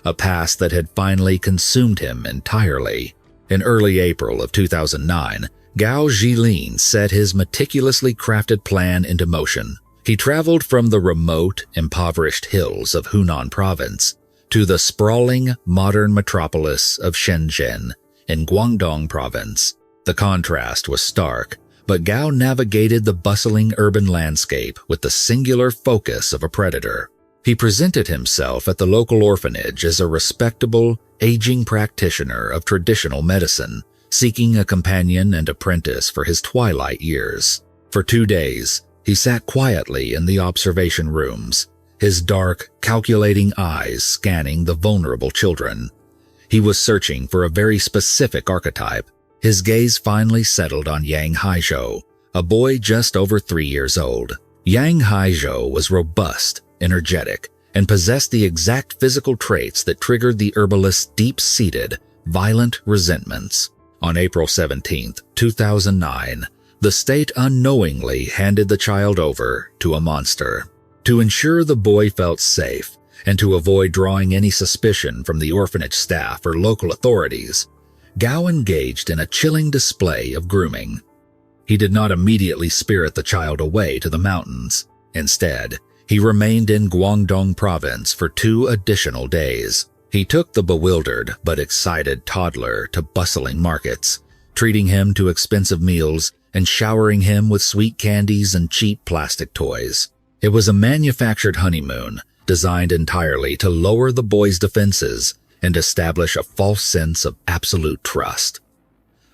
a past that had finally consumed him entirely. In early April of 2009, Gao Xilan set his meticulously crafted plan into motion. He traveled from the remote, impoverished hills of Hunan province to the sprawling, modern metropolis of Shenzhen in Guangdong province. The contrast was stark, but Gao navigated the bustling urban landscape with the singular focus of a predator. He presented himself at the local orphanage as a respectable, aging practitioner of traditional medicine, seeking a companion and apprentice for his twilight years. For 2 days, he sat quietly in the observation rooms, his dark, calculating eyes scanning the vulnerable children. He was searching for a very specific archetype. His gaze finally settled on Yang Haizhou, a boy just over 3 years old. Yang Haizhou was robust, energetic, and possessed the exact physical traits that triggered the herbalist's deep-seated, violent resentments. On April 17, 2009, the state unknowingly handed the child over to a monster. To ensure the boy felt safe, and to avoid drawing any suspicion from the orphanage staff or local authorities, Gao engaged in a chilling display of grooming. He did not immediately spirit the child away to the mountains. Instead, he remained in Guangdong province for 2 additional days. He took the bewildered but excited toddler to bustling markets, treating him to expensive meals and showering him with sweet candies and cheap plastic toys. It was a manufactured honeymoon designed entirely to lower the boy's defenses and establish a false sense of absolute trust.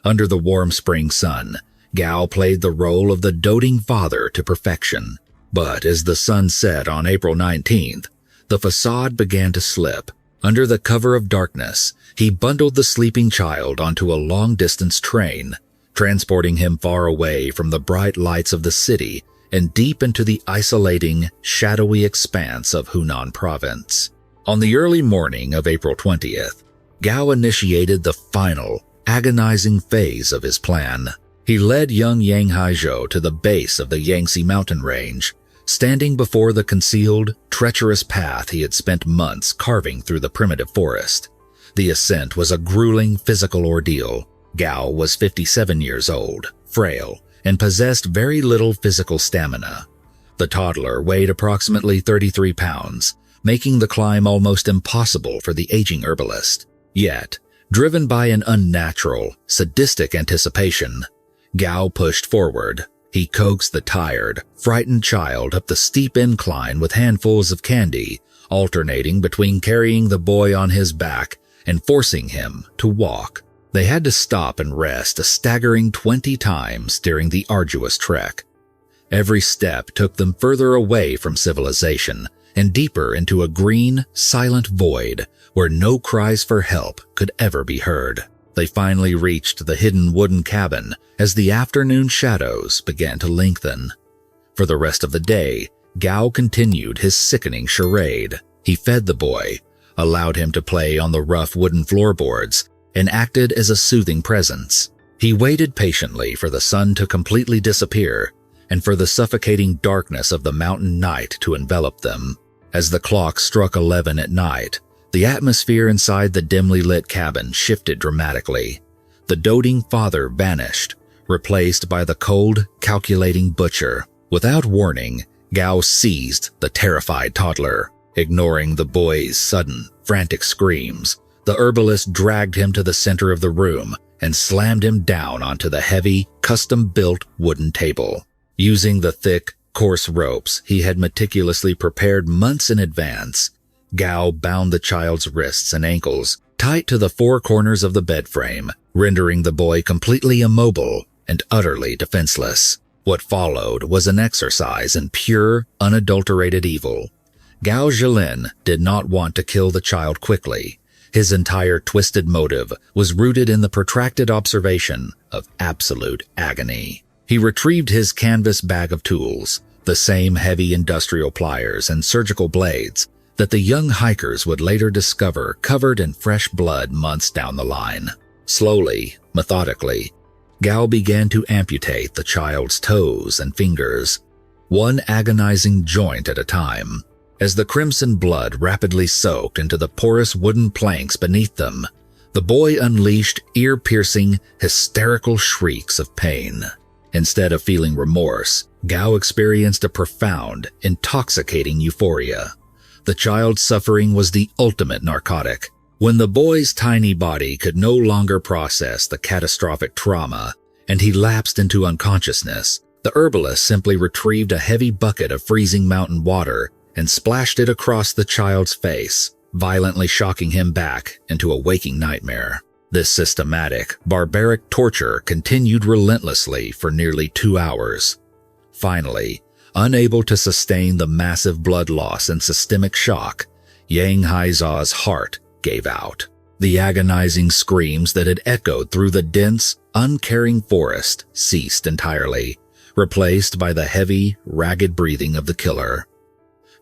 Under the warm spring sun, Gao played the role of the doting father to perfection. But as the sun set on April 19th, the facade began to slip. Under the cover of darkness, he bundled the sleeping child onto a long-distance train, transporting him far away from the bright lights of the city and deep into the isolating, shadowy expanse of Hunan province. On the early morning of April 20th, Gao initiated the final, agonizing phase of his plan. He led young Yang Haizhou to the base of the Yangtze mountain range, standing before the concealed, treacherous path he had spent months carving through the primitive forest. The ascent was a grueling physical ordeal. Gao was 57 years old, frail, and possessed very little physical stamina. The toddler weighed approximately 33 pounds, making the climb almost impossible for the aging herbalist. Yet, driven by an unnatural, sadistic anticipation, Gao pushed forward. He coaxed the tired, frightened child up the steep incline with handfuls of candy, alternating between carrying the boy on his back and forcing him to walk. They had to stop and rest a staggering 20 times during the arduous trek. Every step took them further away from civilization and deeper into a green, silent void where no cries for help could ever be heard. They finally reached the hidden wooden cabin as the afternoon shadows began to lengthen. For the rest of the day, Gao continued his sickening charade. He fed the boy, allowed him to play on the rough wooden floorboards, and acted as a soothing presence. He waited patiently for the sun to completely disappear and for the suffocating darkness of the mountain night to envelop them. As the clock struck 11 at night, the atmosphere inside the dimly lit cabin shifted dramatically. The doting father vanished, replaced by the cold, calculating butcher. Without warning, Gao seized the terrified toddler. Ignoring the boy's sudden, frantic screams, the herbalist dragged him to the center of the room and slammed him down onto the heavy, custom-built wooden table. Using the thick, coarse ropes he had meticulously prepared months in advance, Gao bound the child's wrists and ankles tight to the 4 corners of the bed frame, rendering the boy completely immobile and utterly defenseless. What followed was an exercise in pure, unadulterated evil. Gao Xilan did not want to kill the child quickly. His entire twisted motive was rooted in the protracted observation of absolute agony. He retrieved his canvas bag of tools, the same heavy industrial pliers and surgical blades that the young hikers would later discover covered in fresh blood months down the line. Slowly, methodically, Gao began to amputate the child's toes and fingers, one agonizing joint at a time. As the crimson blood rapidly soaked into the porous wooden planks beneath them, the boy unleashed ear-piercing, hysterical shrieks of pain. Instead of feeling remorse, Gao experienced a profound, intoxicating euphoria. The child's suffering was the ultimate narcotic. When the boy's tiny body could no longer process the catastrophic trauma and he lapsed into unconsciousness, the herbalist simply retrieved a heavy bucket of freezing mountain water and splashed it across the child's face, violently shocking him back into a waking nightmare. This systematic, barbaric torture continued relentlessly for nearly 2 hours. Finally, unable to sustain the massive blood loss and systemic shock, Yang Haizhou's heart gave out. The agonizing screams that had echoed through the dense, uncaring forest ceased entirely, replaced by the heavy, ragged breathing of the killer.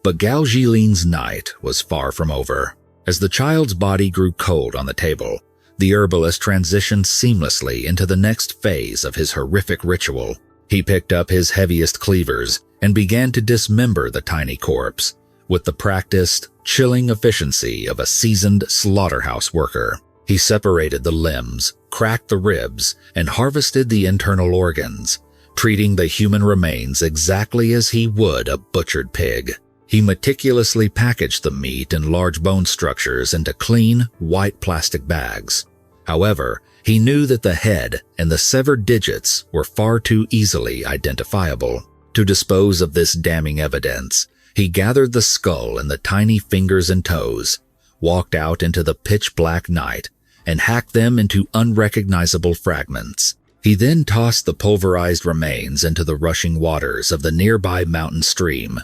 But Gao Xilan's night was far from over. As the child's body grew cold on the table, the herbalist transitioned seamlessly into the next phase of his horrific ritual. He picked up his heaviest cleavers and began to dismember the tiny corpse, with the practiced, chilling efficiency of a seasoned slaughterhouse worker. He separated the limbs, cracked the ribs, and harvested the internal organs, treating the human remains exactly as he would a butchered pig. He meticulously packaged the meat and large bone structures into clean, white plastic bags. However, he knew that the head and the severed digits were far too easily identifiable. To dispose of this damning evidence, he gathered the skull and the tiny fingers and toes, walked out into the pitch-black night, and hacked them into unrecognizable fragments. He then tossed the pulverized remains into the rushing waters of the nearby mountain stream,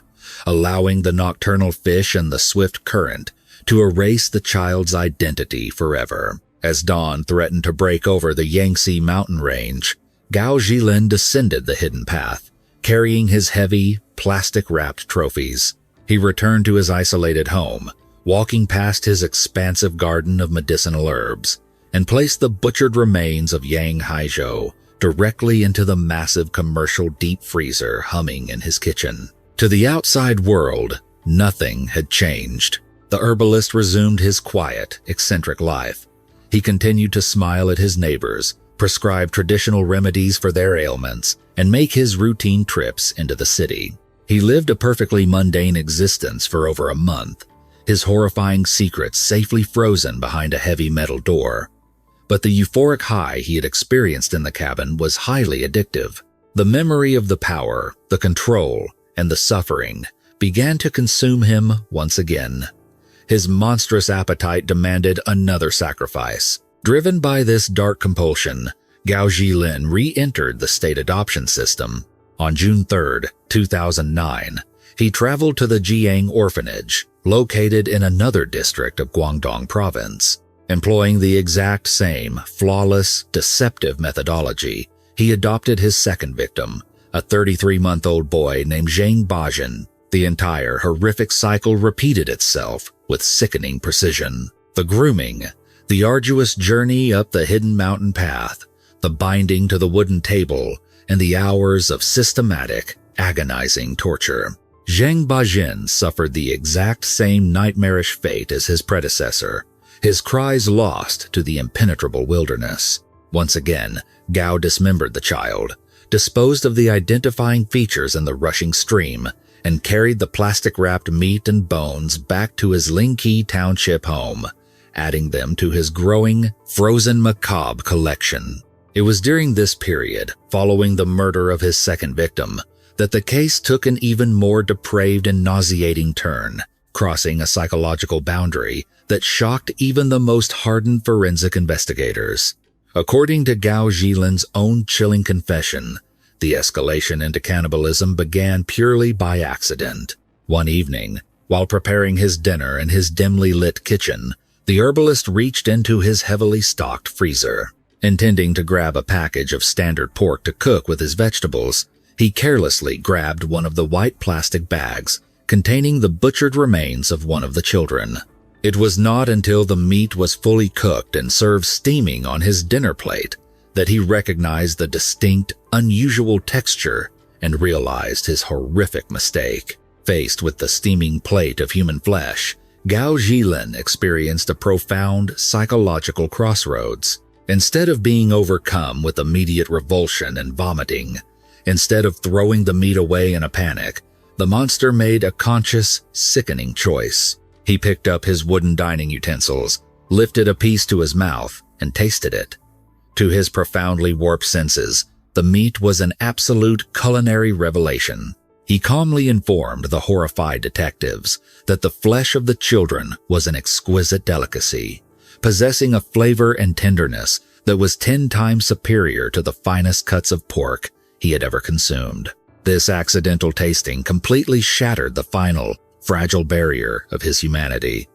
allowing the nocturnal fish and the swift current to erase the child's identity forever. As dawn threatened to break over the Yangtze mountain range, Gao Xilan descended the hidden path, carrying his heavy, plastic-wrapped trophies. He returned to his isolated home, walking past his expansive garden of medicinal herbs, and placed the butchered remains of Yang Haizhou directly into the massive commercial deep freezer humming in his kitchen. To the outside world, nothing had changed. The herbalist resumed his quiet, eccentric life. He continued to smile at his neighbors, prescribe traditional remedies for their ailments, and make his routine trips into the city. He lived a perfectly mundane existence for over a month, his horrifying secrets safely frozen behind a heavy metal door. But the euphoric high he had experienced in the cabin was highly addictive. The memory of the power, the control, and the suffering began to consume him once again. His monstrous appetite demanded another sacrifice. Driven by this dark compulsion, Gao Xilan re-entered the state adoption system. On June 3, 2009, he traveled to the Jiang orphanage, located in another district of Guangdong province. Employing the exact same flawless, deceptive methodology, he adopted his second victim, a 33-month-old boy named Zhang Bajin. The entire horrific cycle repeated itself with sickening precision. The grooming, the arduous journey up the hidden mountain path, the binding to the wooden table, and the hours of systematic, agonizing torture. Zhang Bajin suffered the exact same nightmarish fate as his predecessor, his cries lost to the impenetrable wilderness. Once again, Gao dismembered the child, disposed of the identifying features in the rushing stream, and carried the plastic-wrapped meat and bones back to his Lingqi township home, adding them to his growing, frozen macabre collection. It was during this period, following the murder of his second victim, that the case took an even more depraved and nauseating turn, crossing a psychological boundary that shocked even the most hardened forensic investigators. According to Gao Xilan's own chilling confession, the escalation into cannibalism began purely by accident. One evening, while preparing his dinner in his dimly lit kitchen, the herbalist reached into his heavily stocked freezer. Intending to grab a package of standard pork to cook with his vegetables, he carelessly grabbed one of the white plastic bags containing the butchered remains of one of the children. It was not until the meat was fully cooked and served steaming on his dinner plate that he recognized the distinct, unusual texture and realized his horrific mistake. Faced with the steaming plate of human flesh, Gao Xilan experienced a profound psychological crossroads. Instead of being overcome with immediate revulsion and vomiting, instead of throwing the meat away in a panic, the monster made a conscious, sickening choice. He picked up his wooden dining utensils, lifted a piece to his mouth, and tasted it. To his profoundly warped senses, the meat was an absolute culinary revelation. He calmly informed the horrified detectives that the flesh of the children was an exquisite delicacy, possessing a flavor and tenderness that was 10 times superior to the finest cuts of pork he had ever consumed. This accidental tasting completely shattered the final, fragile barrier of his humanity.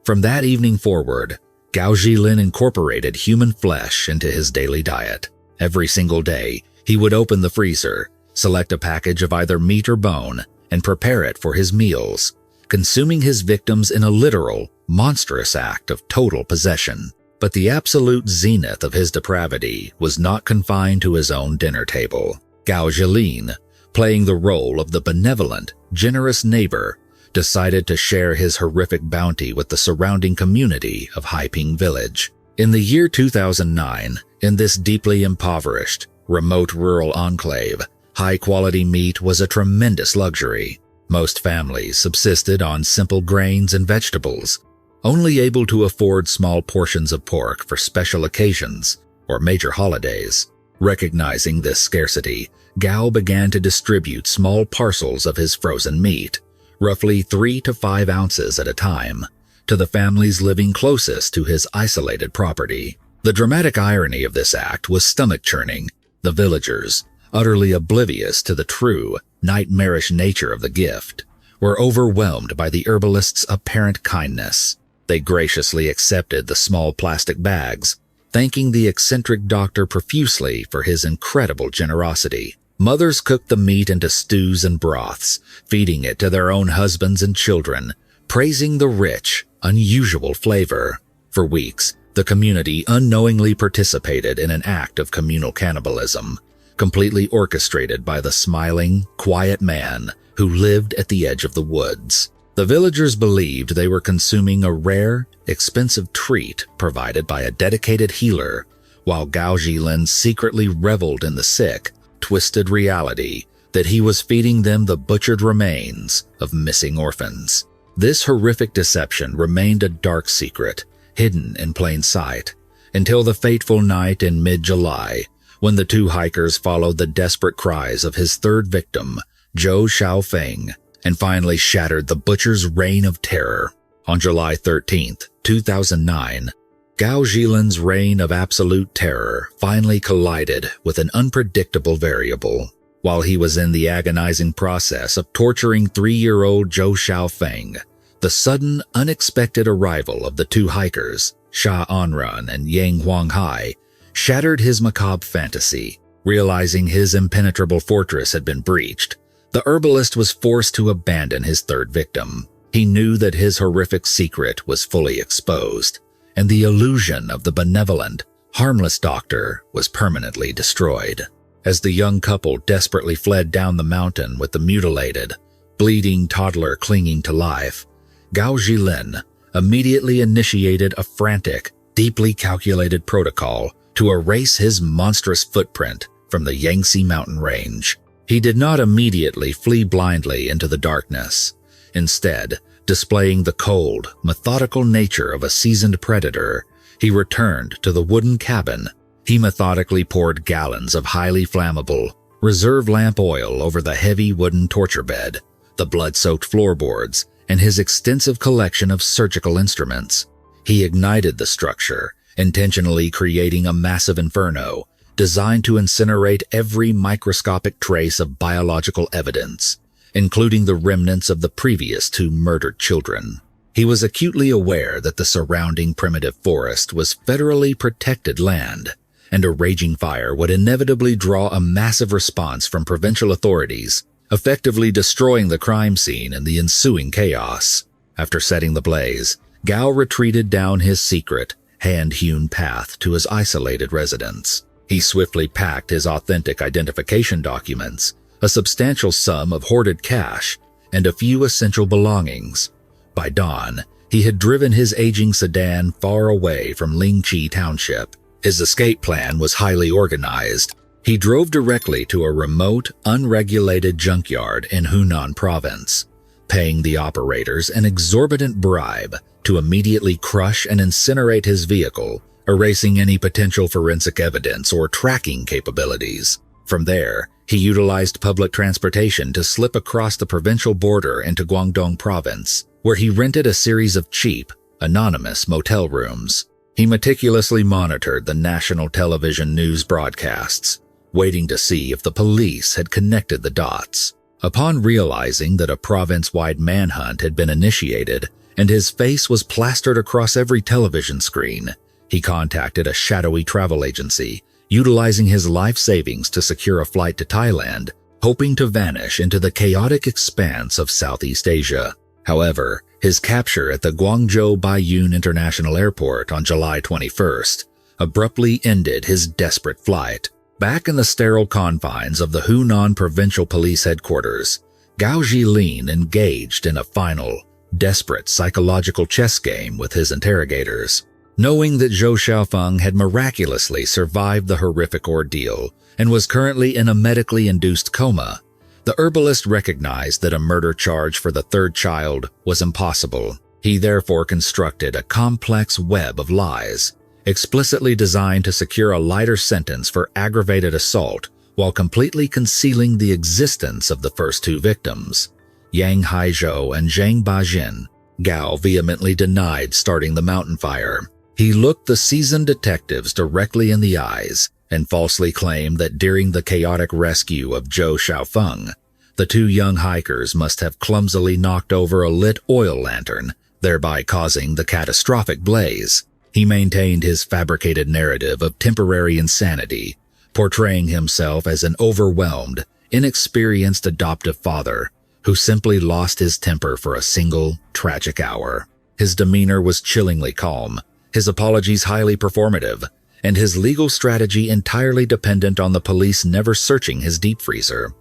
From that evening forward, Gao Xilan incorporated human flesh into his daily diet. Every single day, he would open the freezer, select a package of either meat or bone, and prepare it for his meals, consuming his victims in a literal, monstrous act of total possession. But the absolute zenith of his depravity was not confined to his own dinner table. Gao Xilan, playing the role of the benevolent, generous neighbor, decided to share his horrific bounty with the surrounding community of Haiping Village. In the year 2009, in this deeply impoverished, remote rural enclave, high-quality meat was a tremendous luxury. Most families subsisted on simple grains and vegetables, only able to afford small portions of pork for special occasions or major holidays. Recognizing this scarcity, Gao began to distribute small parcels of his frozen meat, roughly 3 to 5 ounces at a time, to the families living closest to his isolated property. The dramatic irony of this act was stomach-churning. The villagers, utterly oblivious to the true, nightmarish nature of the gift, were overwhelmed by the herbalist's apparent kindness. They graciously accepted the small plastic bags, thanking the eccentric doctor profusely for his incredible generosity. Mothers cooked the meat into stews and broths, feeding it to their own husbands and children, praising the rich, unusual flavor. For weeks, the community unknowingly participated in an act of communal cannibalism, completely orchestrated by the smiling, quiet man who lived at the edge of the woods. The villagers believed they were consuming a rare, expensive treat provided by a dedicated healer, while Gao Xilan secretly reveled in the sick, twisted reality that he was feeding them the butchered remains of missing orphans. This horrific deception remained a dark secret, hidden in plain sight, until the fateful night in mid-July, when the two hikers followed the desperate cries of his third victim, Zhou Xiaofeng, and finally shattered the butcher's reign of terror. On July 13, 2009, Gao Xilan's reign of absolute terror finally collided with an unpredictable variable. While he was in the agonizing process of torturing 3-year-old Zhou Xiaofeng, the sudden, unexpected arrival of the two hikers, Sha Anran and Yang Huanghai, shattered his macabre fantasy. Realizing his impenetrable fortress had been breached, the herbalist was forced to abandon his third victim. He knew that his horrific secret was fully exposed, and the illusion of the benevolent, harmless doctor was permanently destroyed. As the young couple desperately fled down the mountain with the mutilated, bleeding toddler clinging to life, Gao Xilan immediately initiated a frantic, deeply calculated protocol to erase his monstrous footprint from the Yangtze mountain range. He did not immediately flee blindly into the darkness. Instead, displaying the cold, methodical nature of a seasoned predator, he returned to the wooden cabin. He methodically poured gallons of highly flammable, reserve lamp oil over the heavy wooden torture bed, the blood-soaked floorboards, and his extensive collection of surgical instruments. He ignited the structure, intentionally creating a massive inferno designed to incinerate every microscopic trace of biological evidence, including the remnants of the previous 2 murdered children. He was acutely aware that the surrounding primitive forest was federally protected land, and a raging fire would inevitably draw a massive response from provincial authorities, effectively destroying the crime scene and the ensuing chaos. After setting the blaze, Gao retreated down his secret, hand-hewn path to his isolated residence. He swiftly packed his authentic identification documents, a substantial sum of hoarded cash, and a few essential belongings. By dawn, he had driven his aging sedan far away from Lingqi Township. His escape plan was highly organized. He drove directly to a remote, unregulated junkyard in Hunan Province, paying the operators an exorbitant bribe to immediately crush and incinerate his vehicle, erasing any potential forensic evidence or tracking capabilities. From there, he utilized public transportation to slip across the provincial border into Guangdong Province, where he rented a series of cheap, anonymous motel rooms. He meticulously monitored the national television news broadcasts, waiting to see if the police had connected the dots. Upon realizing that a province-wide manhunt had been initiated and his face was plastered across every television screen, he contacted a shadowy travel agency, utilizing his life savings to secure a flight to Thailand, hoping to vanish into the chaotic expanse of Southeast Asia. However, his capture at the Guangzhou Baiyun International Airport on July 21st abruptly ended his desperate flight. Back in the sterile confines of the Hunan Provincial Police Headquarters, Gao Xilan engaged in a final, desperate psychological chess game with his interrogators. Knowing that Zhou Xiaofeng had miraculously survived the horrific ordeal and was currently in a medically induced coma, the herbalist recognized that a murder charge for the third child was impossible. He therefore constructed a complex web of lies, explicitly designed to secure a lighter sentence for aggravated assault while completely concealing the existence of the first two victims, Yang Haizhou and Zhang Bajin. Gao vehemently denied starting the mountain fire. He looked the seasoned detectives directly in the eyes and falsely claimed that during the chaotic rescue of Zhou Xiaofeng, the two young hikers must have clumsily knocked over a lit oil lantern, thereby causing the catastrophic blaze. He maintained his fabricated narrative of temporary insanity, portraying himself as an overwhelmed, inexperienced adoptive father who simply lost his temper for a single, tragic hour. His demeanor was chillingly calm, his apologies highly performative, and his legal strategy entirely dependent on the police never searching his deep freezer.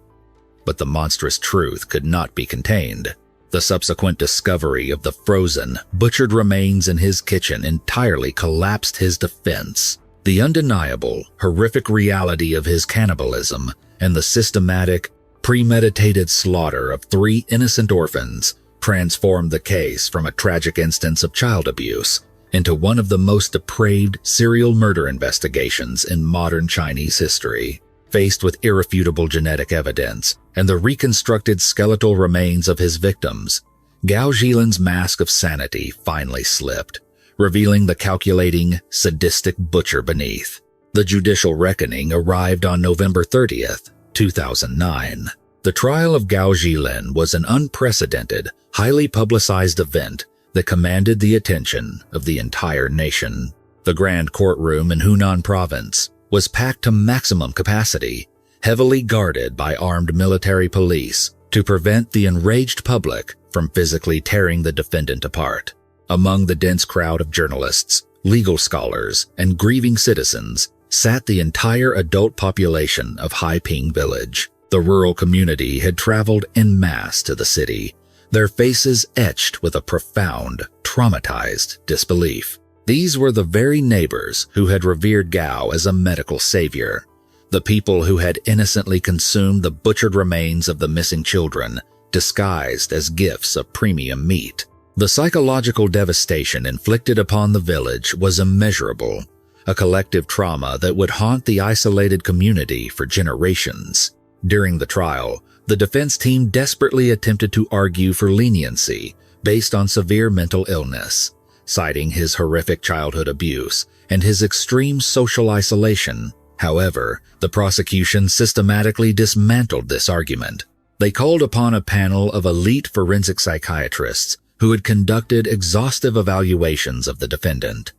But the monstrous truth could not be contained. The subsequent discovery of the frozen, butchered remains in his kitchen entirely collapsed his defense. The undeniable, horrific reality of his cannibalism and the systematic, premeditated slaughter of 3 innocent orphans transformed the case from a tragic instance of child abuse into one of the most depraved serial murder investigations in modern Chinese history. Faced with irrefutable genetic evidence and the reconstructed skeletal remains of his victims, Gao Xilan's mask of sanity finally slipped, revealing the calculating, sadistic butcher beneath. The judicial reckoning arrived on November 30th, 2009. The trial of Gao Xilan was an unprecedented, highly publicized event that commanded the attention of the entire nation. The grand courtroom in Hunan province was packed to maximum capacity, heavily guarded by armed military police to prevent the enraged public from physically tearing the defendant apart. Among the dense crowd of journalists, legal scholars, and grieving citizens sat the entire adult population of Haiping village. The rural community had traveled en masse to the city, their faces etched with a profound, traumatized disbelief. These were the very neighbors who had revered Gao as a medical savior, the people who had innocently consumed the butchered remains of the missing children, disguised as gifts of premium meat. The psychological devastation inflicted upon the village was immeasurable, a collective trauma that would haunt the isolated community for generations. During the trial, the defense team desperately attempted to argue for leniency based on severe mental illness, citing his horrific childhood abuse and his extreme social isolation. However, the prosecution systematically dismantled this argument. They called upon a panel of elite forensic psychiatrists who had conducted exhaustive evaluations of the defendant.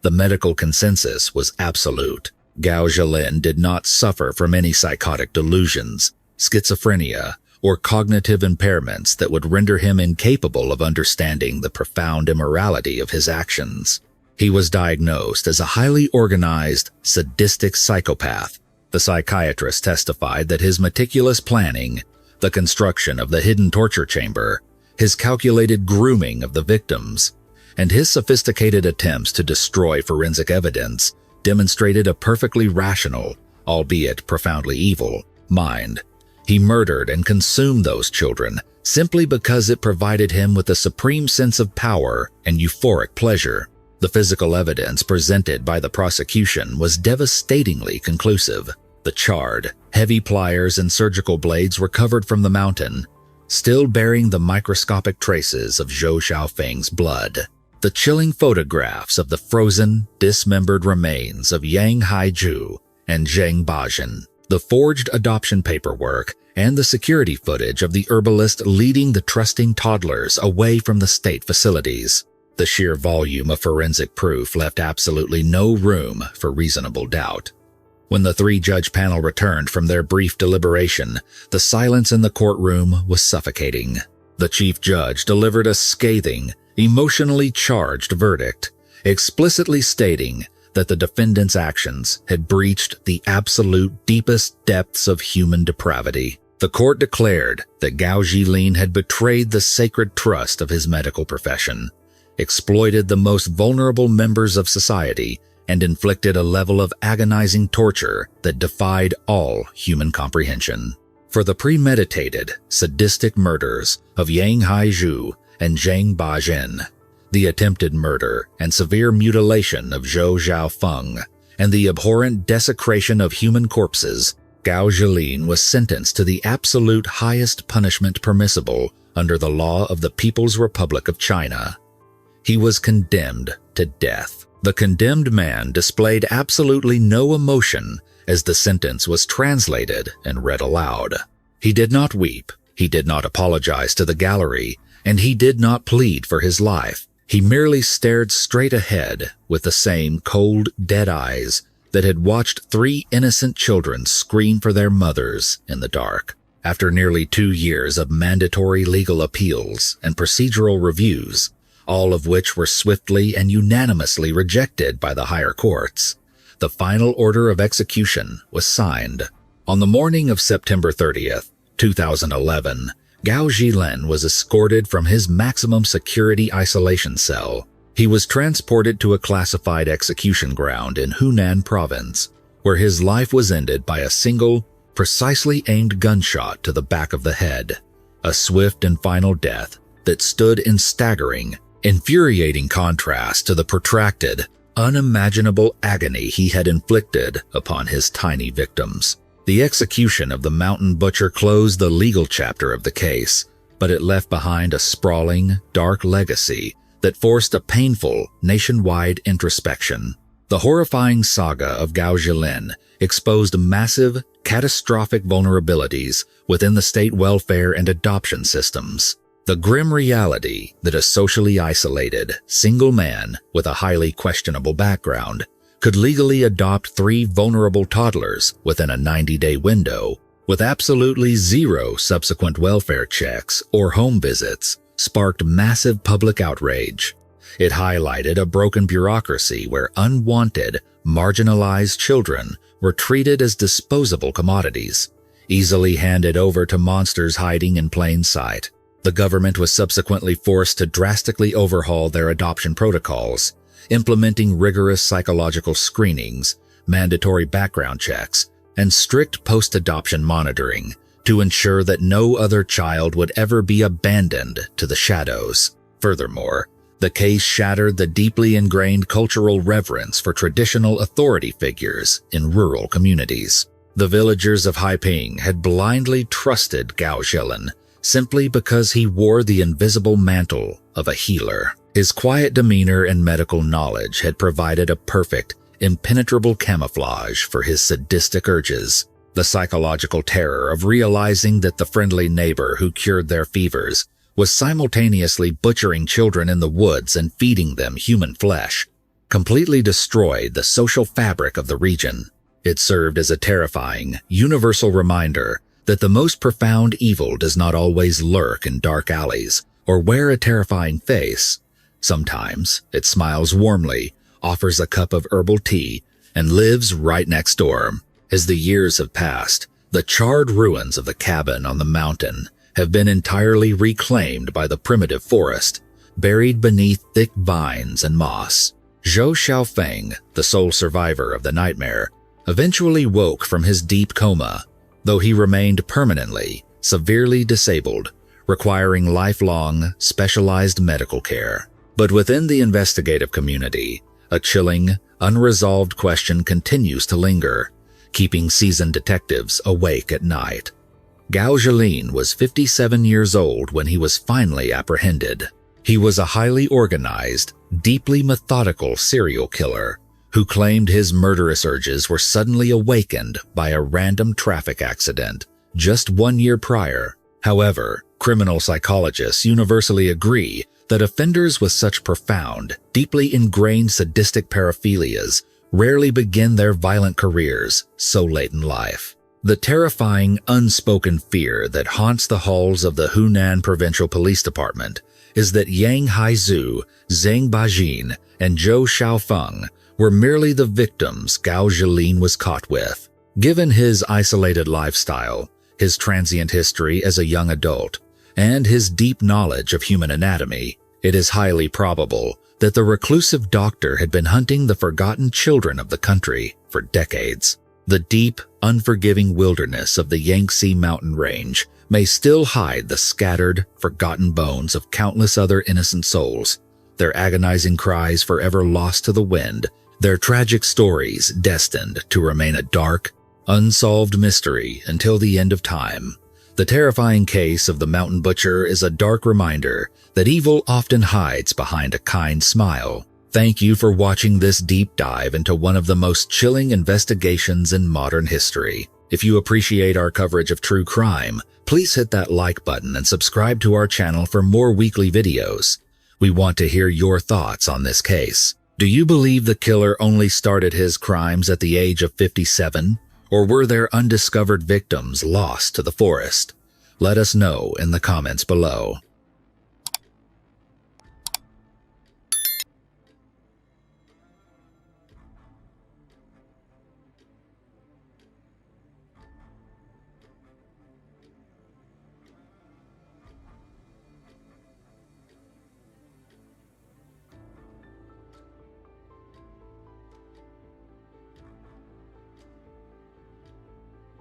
The medical consensus was absolute. Gao Xilan did not suffer from any psychotic delusions, schizophrenia, or cognitive impairments that would render him incapable of understanding the profound immorality of his actions. He was diagnosed as a highly organized, sadistic psychopath. The psychiatrist testified that his meticulous planning, the construction of the hidden torture chamber, his calculated grooming of the victims, and his sophisticated attempts to destroy forensic evidence demonstrated a perfectly rational, albeit profoundly evil, mind. He murdered and consumed those children simply because it provided him with a supreme sense of power and euphoric pleasure. The physical evidence presented by the prosecution was devastatingly conclusive. The charred, heavy pliers and surgical blades recovered from the mountain, still bearing the microscopic traces of Zhou Xiaofeng's blood. The chilling photographs of the frozen, dismembered remains of Yang Haizhou and Zhang Bajin, the forged adoption paperwork, and the security footage of the herbalist leading the trusting toddlers away from the state facilities. The sheer volume of forensic proof left absolutely no room for reasonable doubt. When the 3-judge panel returned from their brief deliberation, the silence in the courtroom was suffocating. The chief judge delivered a scathing, emotionally charged verdict, explicitly stating that the defendant's actions had breached the absolute deepest depths of human depravity. The court declared that Gao Xilan had betrayed the sacred trust of his medical profession, exploited the most vulnerable members of society, and inflicted a level of agonizing torture that defied all human comprehension. For the premeditated, sadistic murders of Yang Haizhu and Zhang Bajin, the attempted murder and severe mutilation of Zhou Xiaofeng, and the abhorrent desecration of human corpses, Gao Xilan was sentenced to the absolute highest punishment permissible under the law of the People's Republic of China. He was condemned to death. The condemned man displayed absolutely no emotion as the sentence was translated and read aloud. He did not weep, he did not apologize to the gallery, and he did not plead for his life. He merely stared straight ahead with the same cold, dead eyes that had watched 3 innocent children scream for their mothers in the dark. After nearly 2 years of mandatory legal appeals and procedural reviews, all of which were swiftly and unanimously rejected by the higher courts, the final order of execution was signed. On the morning of September 30th, 2011, Gao Xilan was escorted from his maximum security isolation cell. He was transported to a classified execution ground in Hunan province, where his life was ended by a single, precisely aimed gunshot to the back of the head, a swift and final death that stood in staggering, infuriating contrast to the protracted, unimaginable agony he had inflicted upon his tiny victims. The execution of the mountain butcher closed the legal chapter of the case, but it left behind a sprawling, dark legacy that forced a painful, nationwide introspection. The horrifying saga of Gao Xilan exposed massive, catastrophic vulnerabilities within the state welfare and adoption systems. The grim reality that a socially isolated, single man with a highly questionable background could legally adopt 3 vulnerable toddlers within a 90-day window, with absolutely zero subsequent welfare checks or home visits, sparked massive public outrage. It highlighted a broken bureaucracy where unwanted, marginalized children were treated as disposable commodities, easily handed over to monsters hiding in plain sight. The government was subsequently forced to drastically overhaul their adoption protocols, implementing rigorous psychological screenings, mandatory background checks, and strict post-adoption monitoring to ensure that no other child would ever be abandoned to the shadows. Furthermore, the case shattered the deeply ingrained cultural reverence for traditional authority figures in rural communities. The villagers of Haiping had blindly trusted Gao Xilan simply because he wore the invisible mantle of a healer. His quiet demeanor and medical knowledge had provided a perfect, impenetrable camouflage for his sadistic urges. The psychological terror of realizing that the friendly neighbor who cured their fevers was simultaneously butchering children in the woods and feeding them human flesh completely destroyed the social fabric of the region. It served as a terrifying, universal reminder that the most profound evil does not always lurk in dark alleys or wear a terrifying face. Sometimes it smiles warmly, offers a cup of herbal tea, and lives right next door. As the years have passed, the charred ruins of the cabin on the mountain have been entirely reclaimed by the primitive forest, buried beneath thick vines and moss. Zhou Xiaofeng, the sole survivor of the nightmare, eventually woke from his deep coma, though he remained permanently, severely disabled, requiring lifelong, specialized medical care. But within the investigative community, a chilling, unresolved question continues to linger, keeping seasoned detectives awake at night. Gao Xilan was 57 years old when he was finally apprehended. He was a highly organized, deeply methodical serial killer who claimed his murderous urges were suddenly awakened by a random traffic accident just 1 year prior. However, criminal psychologists universally agree that offenders with such profound, deeply ingrained sadistic paraphilias rarely begin their violent careers so late in life. The terrifying, unspoken fear that haunts the halls of the Hunan Provincial Police Department is that Yang Haizhu, Zhang Bajin, and Zhou Xiaofeng were merely the victims Gao Xilan was caught with. Given his isolated lifestyle, his transient history as a young adult, and his deep knowledge of human anatomy, it is highly probable that the reclusive doctor had been hunting the forgotten children of the country for decades. The deep, unforgiving wilderness of the Yangtze mountain range may still hide the scattered, forgotten bones of countless other innocent souls, their agonizing cries forever lost to the wind, their tragic stories destined to remain a dark, unsolved mystery until the end of time. The terrifying case of the mountain butcher is a dark reminder that evil often hides behind a kind smile. Thank you for watching this deep dive into one of the most chilling investigations in modern history. If you appreciate our coverage of true crime, please hit that like button and subscribe to our channel for more weekly videos. We want to hear your thoughts on this case. Do you believe the killer only started his crimes at the age of 57? Or were there undiscovered victims lost to the forest? Let us know in the comments below.